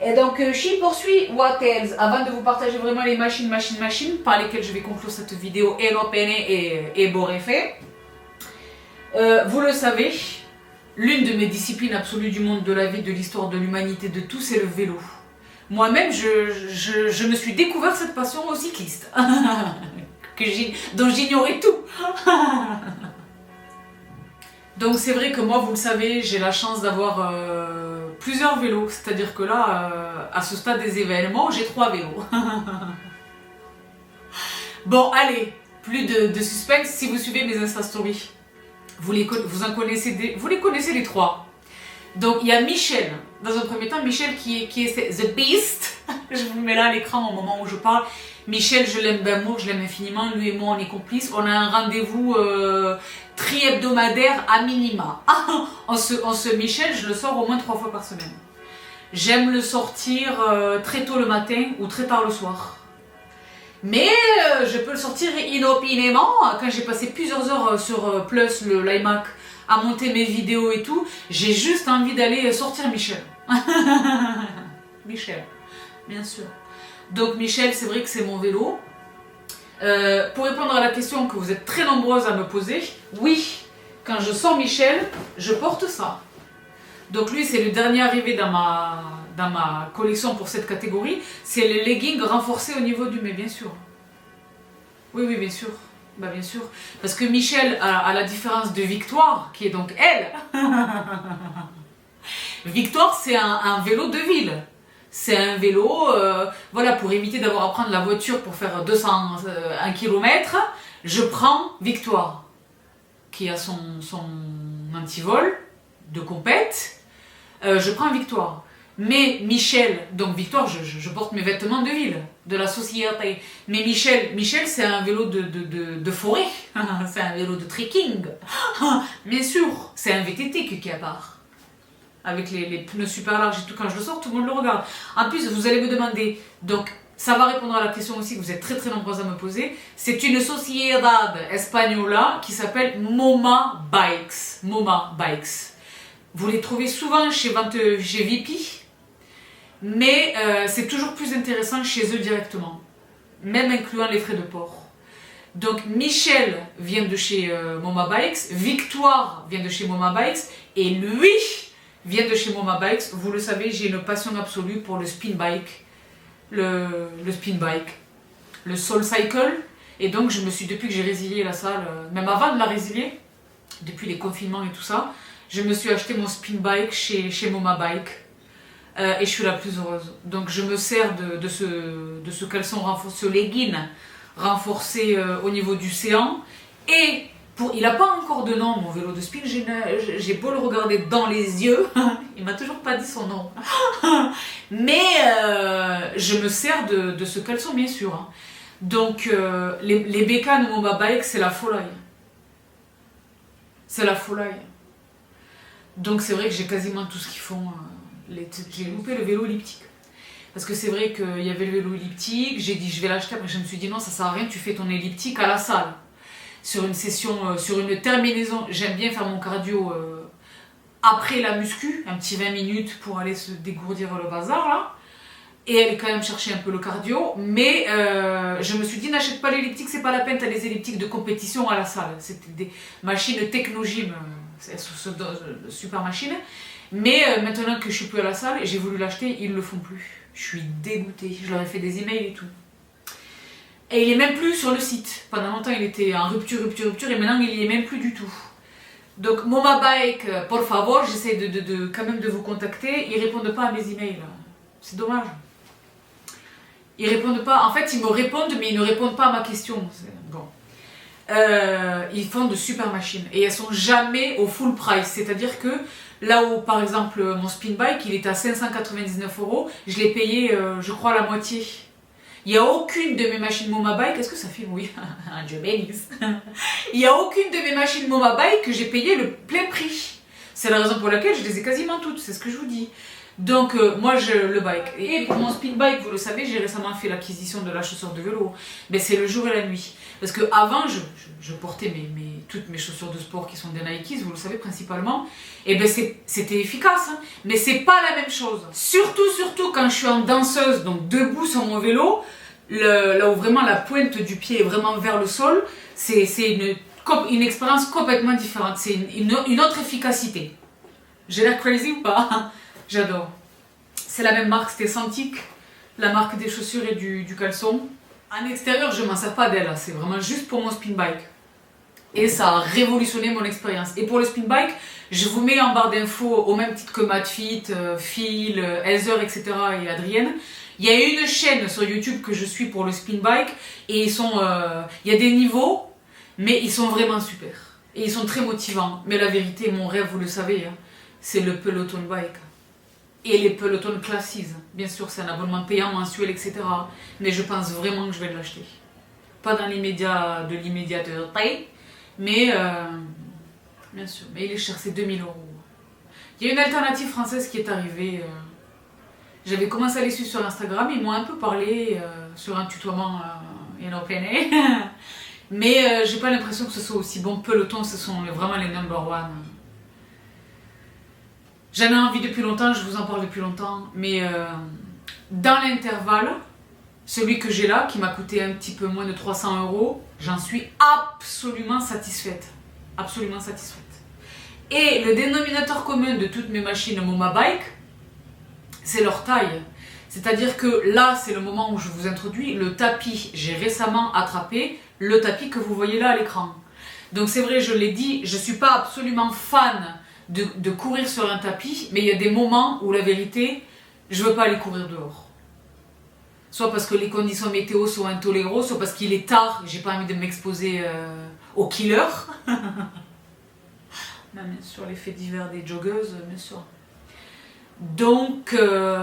Et donc, she poursuit what else, avant de vous partager vraiment les machines, par lesquelles je vais conclure cette vidéo et Boréfé. Vous le savez, l'une de mes disciplines absolues du monde, de la vie, de l'histoire, de l'humanité, de tout, c'est le vélo. Moi-même, je me suis découvert cette passion au cycliste, dont j'ignorais tout. Donc c'est vrai que moi, vous le savez, j'ai la chance d'avoir plusieurs vélos. C'est-à-dire que là, à ce stade des événements, j'ai 3 vélos. Bon, allez, plus de suspense. Si vous suivez mes Insta Stories, vous les connaissez les 3. Donc il y a Michel, dans un premier temps, Michel qui est The Beast. Je vous le mets là à l'écran au moment où je parle. Michel, je l'aime d'amour, je l'aime infiniment. Lui et moi, on est complices. On a un rendez-vous tri-hebdomadaire à minima. Michel, je le sors au moins 3 fois par semaine. J'aime le sortir très tôt le matin ou très tard le soir. Mais je peux le sortir inopinément quand j'ai passé plusieurs heures sur Plus, l'iMac, à monter mes vidéos et tout. J'ai juste envie d'aller sortir Michel. Michel, bien sûr. Donc Michel, c'est vrai que c'est mon vélo. Pour répondre à la question que vous êtes très nombreuses à me poser, oui, quand je sors Michel, je porte ça. Donc lui, c'est le dernier arrivé dans ma collection pour cette catégorie. C'est les leggings renforcés au niveau du... Mais bien sûr. Oui, bien sûr. Bah bien sûr, parce que Michel, à la différence de Victoire, qui est donc elle, Victoire c'est un vélo de ville. C'est un vélo, voilà, pour éviter d'avoir à prendre la voiture pour faire 1 km, je prends Victoire, qui a son antivol de compète, je prends Victoire. Mais Michel, donc Victoire, je porte mes vêtements de ville, de la société. Mais Michel c'est un vélo de forêt, c'est un vélo de trekking. Bien sûr, c'est un VTT qui est à part. Avec les pneus super larges et tout, quand je le sors, tout le monde le regarde. En plus, vous allez me demander, donc ça va répondre à la question aussi que vous êtes très très nombreuses à me poser. C'est une sociedad española qui s'appelle Moma Bikes. Moma Bikes. Vous les trouvez souvent chez VP, mais c'est toujours plus intéressant chez eux directement, même incluant les frais de port. Donc Michel vient de chez Moma Bikes, Victoire vient de chez Moma Bikes, et lui vient de chez Moma Bikes. Vous le savez, j'ai une passion absolue pour le spin bike, le spin bike, le soul cycle. Et donc je me suis, depuis que j'ai résilié la salle, même avant de la résilier, depuis les confinements et tout ça, je me suis acheté mon spin bike chez Moma Bike. Et je suis la plus heureuse. Donc je me sers de ce caleçon renforcé, ce legging renforcé au niveau du séant. Et il n'a pas encore de nom, mon vélo de spin. J'ai beau le regarder dans les yeux, il m'a toujours pas dit son nom. Mais je me sers de ce caleçon, bien sûr. Hein. Donc les bécanes Moma Bike, c'est la folie. C'est la folie. Donc c'est vrai que j'ai quasiment tout ce qu'ils font. J'ai loupé le vélo elliptique. Parce que c'est vrai qu'il y avait le vélo elliptique, j'ai dit je vais l'acheter, après je me suis dit non, ça sert à rien, tu fais ton elliptique à la salle. Sur une session, sur une terminaison, j'aime bien faire mon cardio après la muscu, un petit 20 minutes pour aller se dégourdir le bazar là. Et aller quand même chercher un peu le cardio, mais je me suis dit n'achète pas l'elliptique, c'est pas la peine, t'as les elliptiques de compétition à la salle. C'était des machines Technogym, super machines. Mais maintenant que je suis plus à la salle, j'ai voulu l'acheter, ils le font plus. Je suis dégoûtée, je leur ai fait des emails et tout. Et il est même plus sur le site. Pendant longtemps, il était en rupture, et maintenant, il y est même plus du tout. Donc, Moma Bike, por favor, j'essaie quand même de vous contacter. Ils répondent pas à mes emails. C'est dommage. Ils répondent pas. En fait, ils me répondent, mais ils ne répondent pas à ma question. Bon. Ils font de super machines. Et elles sont jamais au full price. C'est-à-dire que là où, par exemple, mon spin bike, il est à 599 €, je l'ai payé, je crois, la moitié. Il n'y a aucune de mes machines Moma Bike, est-ce que ça fait oui? Dieu bénisse. Il n'y a aucune de mes machines Moma Bike que j'ai payé le plein prix. C'est la raison pour laquelle je les ai quasiment toutes, c'est ce que je vous dis. Donc moi le bike. Et pour mon spin bike, vous le savez, j'ai récemment fait l'acquisition de la chaussure de vélo. Mais c'est le jour et la nuit. Parce que avant je portais toutes mes chaussures de sport qui sont des Nike, vous le savez principalement. Et ben c'était efficace, hein. Mais c'est pas la même chose. Surtout quand je suis en danseuse, donc debout sur mon vélo, là où vraiment la pointe du pied est vraiment vers le sol, c'est une expérience complètement différente. C'est une autre efficacité. J'ai l'air crazy ou pas? J'adore. C'est la même marque, c'était Santic, la marque des chaussures et du caleçon. En extérieur, je m'en sers pas d'elle, c'est vraiment juste pour mon spin bike. Et ça a révolutionné mon expérience. Et pour le spin bike, je vous mets en barre d'infos, au même titre que Madfit, Phil, Elzer, etc. et Adrienne. Il y a une chaîne sur YouTube que je suis pour le spin bike, et il y a des niveaux, mais ils sont vraiment super. Et ils sont très motivants. Mais la vérité, mon rêve, vous le savez, hein, c'est le peloton bike. Et les pelotons classes, bien sûr, c'est un abonnement payant mensuel, etc. Mais je pense vraiment que je vais l'acheter. Pas dans l'immédiat de l'immédiateté, mais bien sûr. Mais il est cher, c'est 2000 €. Il y a une alternative française qui est arrivée. J'avais commencé à les suivre sur Instagram, ils m'ont un peu parlé sur un tutoiement européen. Mais j'ai pas l'impression que ce soit aussi bon. Peloton, ce sont vraiment les number one. J'en ai envie depuis longtemps, je vous en parle depuis longtemps, mais dans l'intervalle, celui que j'ai là, qui m'a coûté un petit peu moins de 300 €, j'en suis absolument satisfaite. Absolument satisfaite. Et le dénominateur commun de toutes mes machines Moma Bike, c'est leur taille. C'est-à-dire que là, c'est le moment où je vous introduis le tapis. J'ai récemment attrapé le tapis que vous voyez là à l'écran. Donc c'est vrai, je l'ai dit, je ne suis pas absolument fan de courir sur un tapis, mais il y a des moments où la vérité, je ne veux pas aller courir dehors. Soit parce que les conditions météo sont intolérables, soit parce qu'il est tard et j'ai pas envie de m'exposer aux killers. Bien sûr, les faits divers des joggeuses, bien sûr. Donc,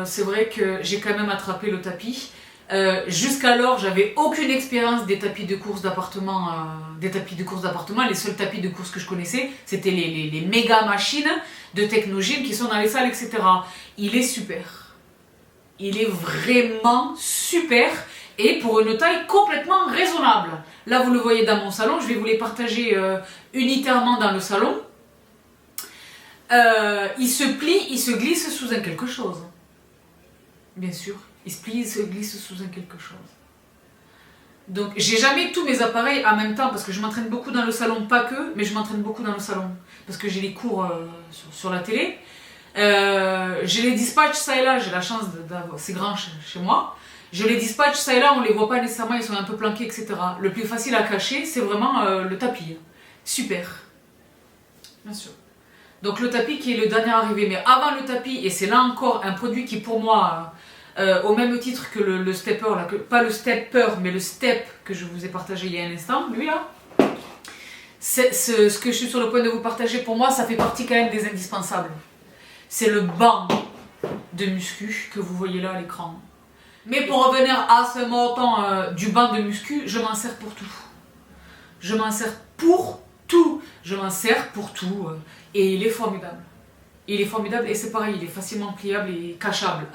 c'est vrai que j'ai quand même attrapé le tapis. Jusqu'alors, j'avais aucune expérience des tapis de course d'appartement. Les seuls tapis de course que je connaissais, c'était les méga machines de Technogym qui sont dans les salles, etc. Il est super. Il est vraiment super et pour une taille complètement raisonnable. Là, vous le voyez dans mon salon. Je vais vous les partager unitairement dans le salon. Il se plie, il se glisse sous un quelque chose. Bien sûr, il se plie, il se glisse sous un quelque chose. Donc, j'ai jamais tous mes appareils en même temps parce que je m'entraîne beaucoup dans le salon, pas que, mais je m'entraîne beaucoup dans le salon parce que j'ai les cours sur la télé. Je les dispatch ça et là, j'ai la chance d'avoir, c'est grand chez moi. Je les dispatch ça et là, on les voit pas nécessairement, ils sont un peu planqués, etc. Le plus facile à cacher, c'est vraiment le tapis. Super. Bien sûr. Donc le tapis qui est le dernier arrivé, mais avant le tapis, et c'est là encore un produit qui pour moi, au même titre que le stepper, là, pas le stepper, mais le step que je vous ai partagé il y a un instant, lui là, ce que je suis sur le point de vous partager, pour moi, ça fait partie quand même des indispensables. C'est le banc de muscu que vous voyez là à l'écran. Mais pour revenir à ce montant du banc de muscu, je m'en sers pour tout. Je m'en sers pour tout. Je m'en sers pour tout. Et il est formidable. Il est formidable et c'est pareil, il est facilement pliable et cachable.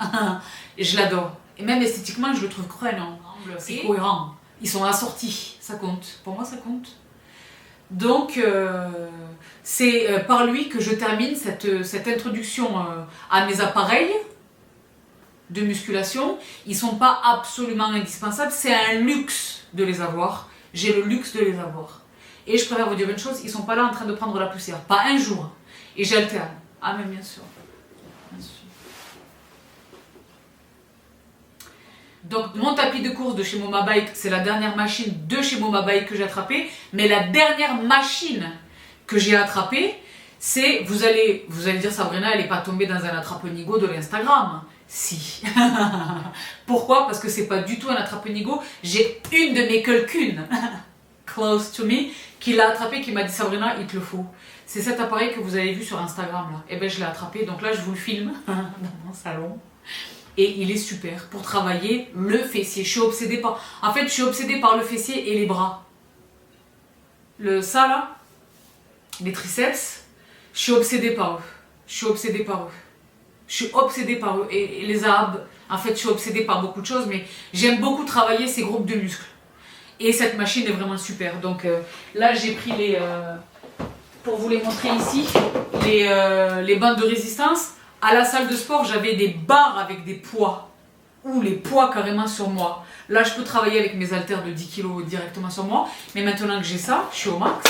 Et je l'adore. Et même esthétiquement, je le trouve crânant. C'est cohérent. Ils sont assortis. Ça compte. Pour moi, ça compte. Donc, c'est par lui que je termine cette introduction à mes appareils de musculation. Ils ne sont pas absolument indispensables, c'est un luxe de les avoir. J'ai le luxe de les avoir. Et je préfère vous dire une chose, ils ne sont pas là en train de prendre la poussière. Pas un jour. Et j'alterne. Ah mais bien sûr. Bien sûr. Donc mon tapis de course de chez Momabike, c'est la dernière machine de chez Momabike que j'ai attrapée. Mais la dernière machine que j'ai attrapée, c'est, vous allez dire Sabrina, elle n'est pas tombée dans un attrape-nigo de l'Instagram. Si. Pourquoi? Parce que c'est pas du tout un attrape-nigo. J'ai une de mes quelqu'unes, close to me, qui l'a attrapé, qui m'a dit Sabrina, il te le faut. C'est cet appareil que vous avez vu sur Instagram là. Et ben je l'ai attrapé, donc là je vous le filme dans mon salon. Et il est super pour travailler le fessier. Je suis obsédée par... En fait, je suis obsédée par le fessier et les bras. Ça là, les triceps, je suis obsédée par eux. Je suis obsédée par eux. Je suis obsédée par eux. Et les abs, en fait, je suis obsédée par beaucoup de choses, mais j'aime beaucoup travailler ces groupes de muscles. Et cette machine est vraiment super. Donc là, j'ai pris les... pour vous les montrer ici, les bandes de résistance. À la salle de sport, j'avais des barres avec des poids, ou les poids carrément sur moi. Là, je peux travailler avec mes haltères de 10 kg directement sur moi, mais maintenant que j'ai ça, je suis au max.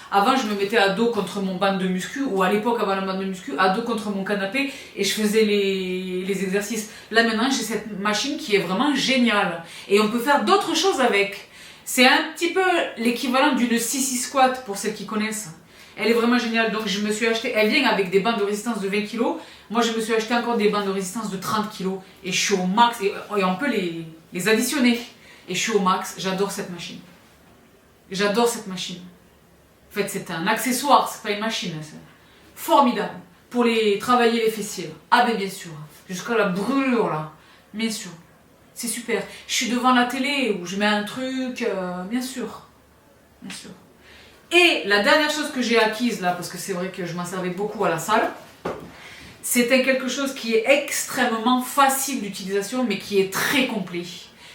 Avant, je me mettais à dos contre mon banc de muscu, ou à l'époque, avant le banc de muscu, à dos contre mon canapé, et je faisais les exercices. Là, maintenant, j'ai cette machine qui est vraiment géniale. Et on peut faire d'autres choses avec. C'est un petit peu l'équivalent d'une sissy squat, pour celles qui connaissent. Elle est vraiment géniale, donc je me suis acheté, elle vient avec des bandes de résistance de 20 kg. Moi je me suis acheté encore des bandes de résistance de 30 kg et je suis au max, et on peut les additionner. Et je suis au max, j'adore cette machine. J'adore cette machine. En fait c'est un accessoire, c'est pas une machine. C'est formidable pour travailler les fessiers. Ah ben bien sûr, jusqu'à la brûlure là, bien sûr. C'est super. Je suis devant la télé où je mets un truc, bien sûr. Bien sûr. Et la dernière chose que j'ai acquise là, parce que c'est vrai que je m'en servais beaucoup à la salle, c'était quelque chose qui est extrêmement facile d'utilisation, mais qui est très complet,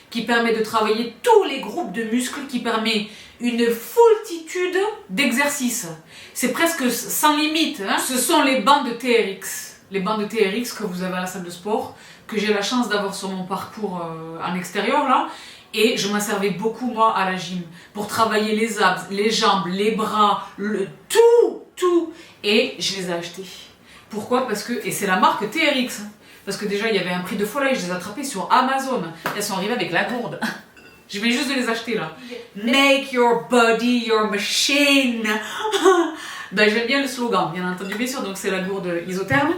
qui permet de travailler tous les groupes de muscles, qui permet une foultitude d'exercices. C'est presque sans limite, hein. Ce sont les bancs de TRX. Les bancs de TRX que vous avez à la salle de sport, que j'ai la chance d'avoir sur mon parcours en extérieur là. Et je m'en servais beaucoup, moi, à la gym, pour travailler les abs, les jambes, les bras, tout. Et je les ai achetés. Pourquoi? Parce que, et c'est la marque TRX, Parce que déjà, il y avait un prix de folie, je les ai attrapées sur Amazon. Elles sont arrivées avec la gourde. Je viens juste de les acheter là. Make your body your machine. Ben, j'aime bien le slogan, bien entendu, bien sûr. Donc c'est la gourde isotherme.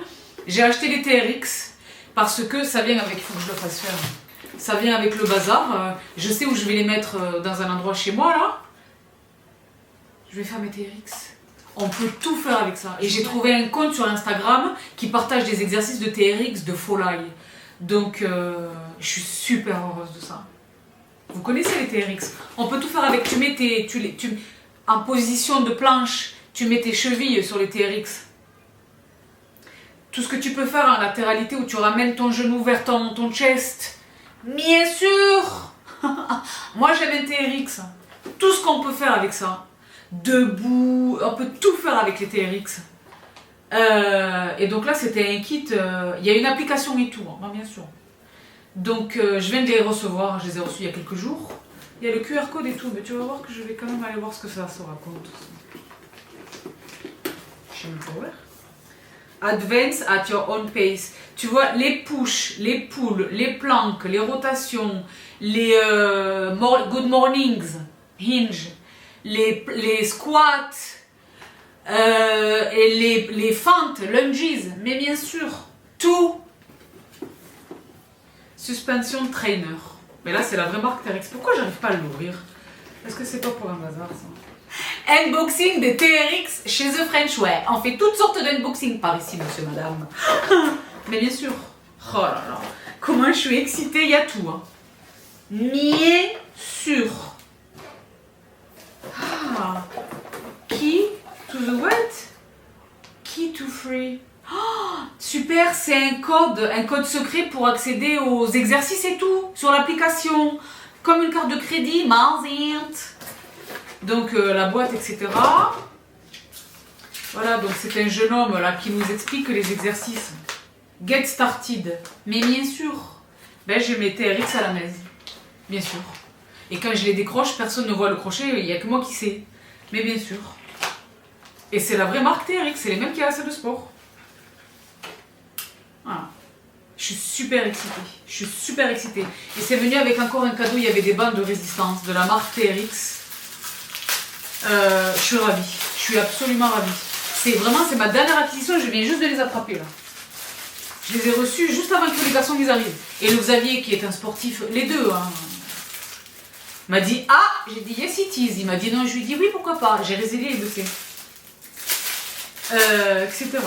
J'ai acheté les TRX parce que ça vient avec, il faut que je le fasse faire. Ça vient avec le bazar. Je sais où je vais les mettre dans un endroit chez moi là. Je vais faire mes TRX. On peut tout faire avec ça. Et j'ai trouvé un compte sur Instagram qui partage des exercices de TRX de folie. Donc je suis super heureuse de ça. Vous connaissez les TRX. On peut tout faire avec. Tu mets en position de planche, tu mets tes chevilles sur les TRX. Tout ce que tu peux faire en latéralité où tu ramènes ton genou vers ton chest. Bien sûr. Moi j'aime un TRX. Tout ce qu'on peut faire avec ça. Debout, on peut tout faire avec les TRX. Et donc là c'était un kit, il y a une application et tout, hein, bien sûr. Donc je viens de les recevoir, je les ai reçus il y a quelques jours. Il y a le QR code et tout, mais tu vas voir que je vais quand même aller voir ce que ça se raconte. Advance at your own pace. Tu vois, les push, les pulls, les planques, les rotations, les good mornings, hinge, les squats, et les fentes, lunges, mais bien sûr, tout. Suspension trainer. Mais là, c'est la vraie marque TRX. Pourquoi j'arrive pas à l'ouvrir? Est-ce que c'est pas pour un bazar, ça? Unboxing des TRX chez The French Way. On fait toutes sortes d'unboxing par ici, monsieur, madame. Mais bien sûr. Oh là là. Comment je suis excitée, il y a tout. Hein. Bien sûr. Ah. Key to the what? Key to free. Oh, super, c'est un code secret pour accéder aux exercices et tout, sur l'application, comme une carte de crédit, donc la boîte, etc. Voilà, donc c'est un jeune homme là qui nous explique les exercices. Get started. Mais bien sûr, ben, je mets TRX à la maison, bien sûr. Et quand je les décroche, personne ne voit le crochet, il n'y a que moi qui sais. Mais bien sûr. Et c'est la vraie marque TRX, c'est les mêmes qui a la salle de sport. Voilà. Je suis super excitée. Je suis super excitée. Et c'est venu avec encore un cadeau, il y avait des bandes de résistance de la marque TRX. Je suis ravie. Je suis absolument ravie. C'est ma dernière acquisition, je viens juste de les attraper là. Je les ai reçus juste avant que les garçons ils arrivent. Et le Xavier qui est un sportif, les deux, hein, m'a dit ah, j'ai dit yes it is. Il m'a dit non, je lui ai dit oui, pourquoi pas. J'ai résilié, il le sait. Etc.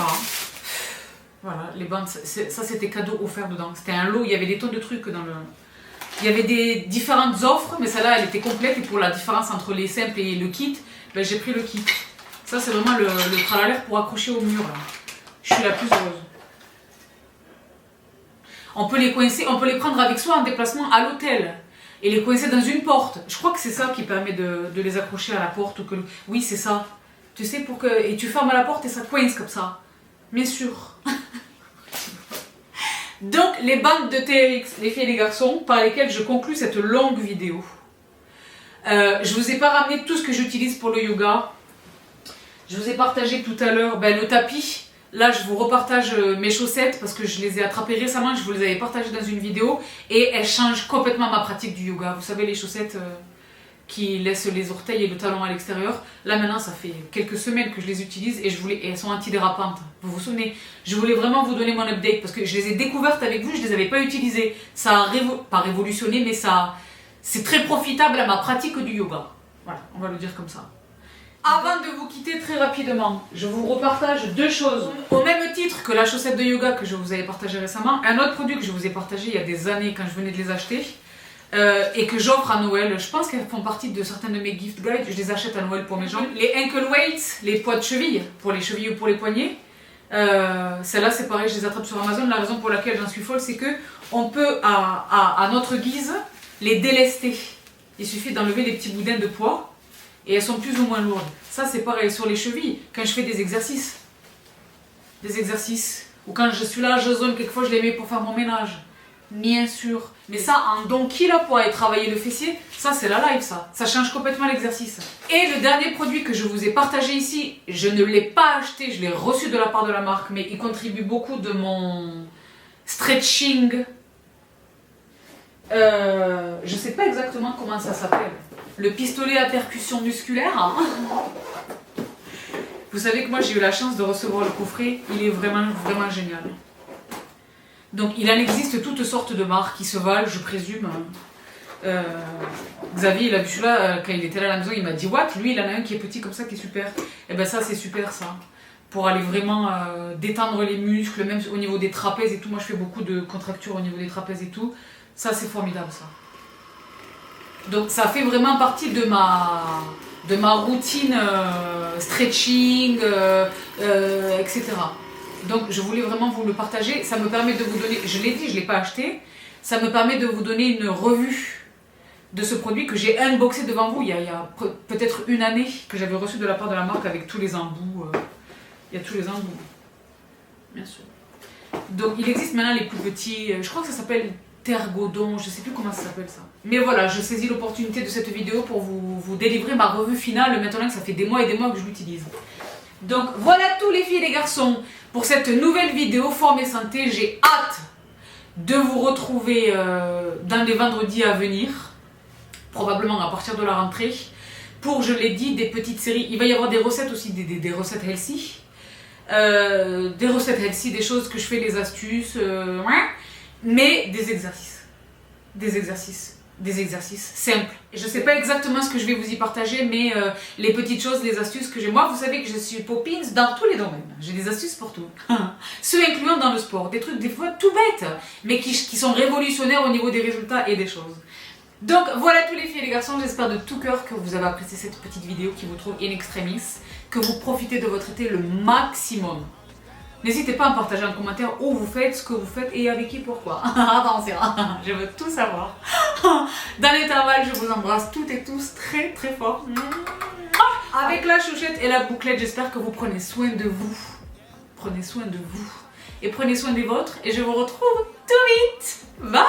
Voilà, les bandes, ça c'était cadeau offert dedans. C'était un lot, il y avait des tonnes de trucs dans le... Il y avait des différentes offres, mais celle-là elle était complète. Et pour la différence entre les simples et le kit, ben, j'ai pris le kit. Ça c'est vraiment le tralalaire pour accrocher au mur. Là. Je suis la plus heureuse. On peut les coincer, on peut les prendre avec soi en déplacement à l'hôtel. Et les coincer dans une porte. Je crois que c'est ça qui permet de les accrocher à la porte. Ou que... Oui, c'est ça. Tu sais, pour que... Et tu fermes la porte et ça coince comme ça. Bien sûr. Donc, les bandes de TRX, les filles et les garçons, par lesquelles je conclus cette longue vidéo. Je vous ai pas ramené tout ce que j'utilise pour le yoga. Je vous ai partagé tout à l'heure le tapis. Là, je vous repartage mes chaussettes parce que je les ai attrapées récemment. Je vous les avais partagées dans une vidéo et elles changent complètement ma pratique du yoga. Vous savez, les chaussettes qui laissent les orteils et le talon à l'extérieur. Là, maintenant, ça fait quelques semaines que je les utilise et elles sont antidérapantes. Vous vous souvenez? Je voulais vraiment vous donner mon update parce que je les ai découvertes avec vous, je ne les avais pas utilisées. Ça a pas révolutionné, mais c'est très profitable à ma pratique du yoga. Voilà, on va le dire comme ça. Avant de vous quitter très rapidement, je vous repartage deux choses. Au même titre que la chaussette de yoga que je vous avais partagée récemment, un autre produit que je vous ai partagé il y a des années quand je venais de les acheter et que j'offre à Noël. Je pense qu'elles font partie de certains de mes gift guides. Je les achète à Noël pour mes jambes. Les ankle weights, les poids de cheville, pour les chevilles ou pour les poignets. Celles-là, c'est pareil, je les attrape sur Amazon. La raison pour laquelle j'en suis folle, c'est que on peut, à notre guise, les délester. Il suffit d'enlever les petits boudins de poids. Et elles sont plus ou moins lourdes. Ça, c'est pareil sur les chevilles. Quand je fais des exercices. Ou quand je suis là, je zone, quelquefois je les mets pour faire mon ménage. Bien sûr. Mais ça, en donkey là, pour aller travailler le fessier, ça c'est la live ça. Ça change complètement l'exercice. Et le dernier produit que je vous ai partagé ici, je ne l'ai pas acheté, je l'ai reçu de la part de la marque, mais il contribue beaucoup de stretching. Je sais pas exactement comment ça s'appelle. Le pistolet à percussion musculaire. Hein. Vous savez que moi j'ai eu la chance de recevoir le coffret. Il est vraiment, vraiment génial. Donc il en existe toutes sortes de marques qui se valent, je présume. Xavier, il a vu celui-là quand il était là à la maison, il m'a dit what? Lui, il en a un qui est petit comme ça, qui est super. Et ben ça, c'est super ça. Pour aller vraiment détendre les muscles, même au niveau des trapèzes et tout. Moi, je fais beaucoup de contractures au niveau des trapèzes et tout. Ça, c'est formidable ça. Donc ça fait vraiment partie de ma routine stretching, etc. Donc je voulais vraiment vous le partager. Ça me permet de vous donner, je l'ai dit, je ne l'ai pas acheté. Ça me permet de vous donner une revue de ce produit que j'ai unboxé devant vous il y a peut-être une année, que j'avais reçu de la part de la marque avec tous les embouts. Il y a tous les embouts, bien sûr. Donc il existe maintenant les plus petits, je crois que ça s'appelle Tergodon, je sais plus comment ça s'appelle ça. Mais voilà, je saisis l'opportunité de cette vidéo pour vous délivrer ma revue finale maintenant que ça fait des mois et des mois que je l'utilise. Donc voilà tous les filles et les garçons pour cette nouvelle vidéo Forme et Santé. J'ai hâte de vous retrouver dans les vendredis à venir, probablement à partir de la rentrée, pour, je l'ai dit, des petites séries. Il va y avoir des recettes aussi, des recettes healthy. Des recettes healthy, des choses que je fais, les astuces, mais des exercices. Des exercices simples. Je ne sais pas exactement ce que je vais vous y partager, mais les petites choses, les astuces que j'ai. Moi, vous savez que je suis popins dans tous les domaines. J'ai des astuces pour tout. Ceux incluant dans le sport. Des trucs des fois tout bêtes, mais qui sont révolutionnaires au niveau des résultats et des choses. Donc voilà tous les filles et les garçons, j'espère de tout cœur que vous avez apprécié cette petite vidéo qui vous trouve in extremis, que vous profitez de votre été le maximum. N'hésitez pas à partager en commentaire où vous faites, ce que vous faites et avec qui, pourquoi. Attention, je veux tout savoir. Dans l'intervalle, je vous embrasse toutes et tous très très fort. Avec la chouchette et la bouclette, j'espère que vous prenez soin de vous. Prenez soin de vous. Et prenez soin des vôtres. Et je vous retrouve tout vite. Bye!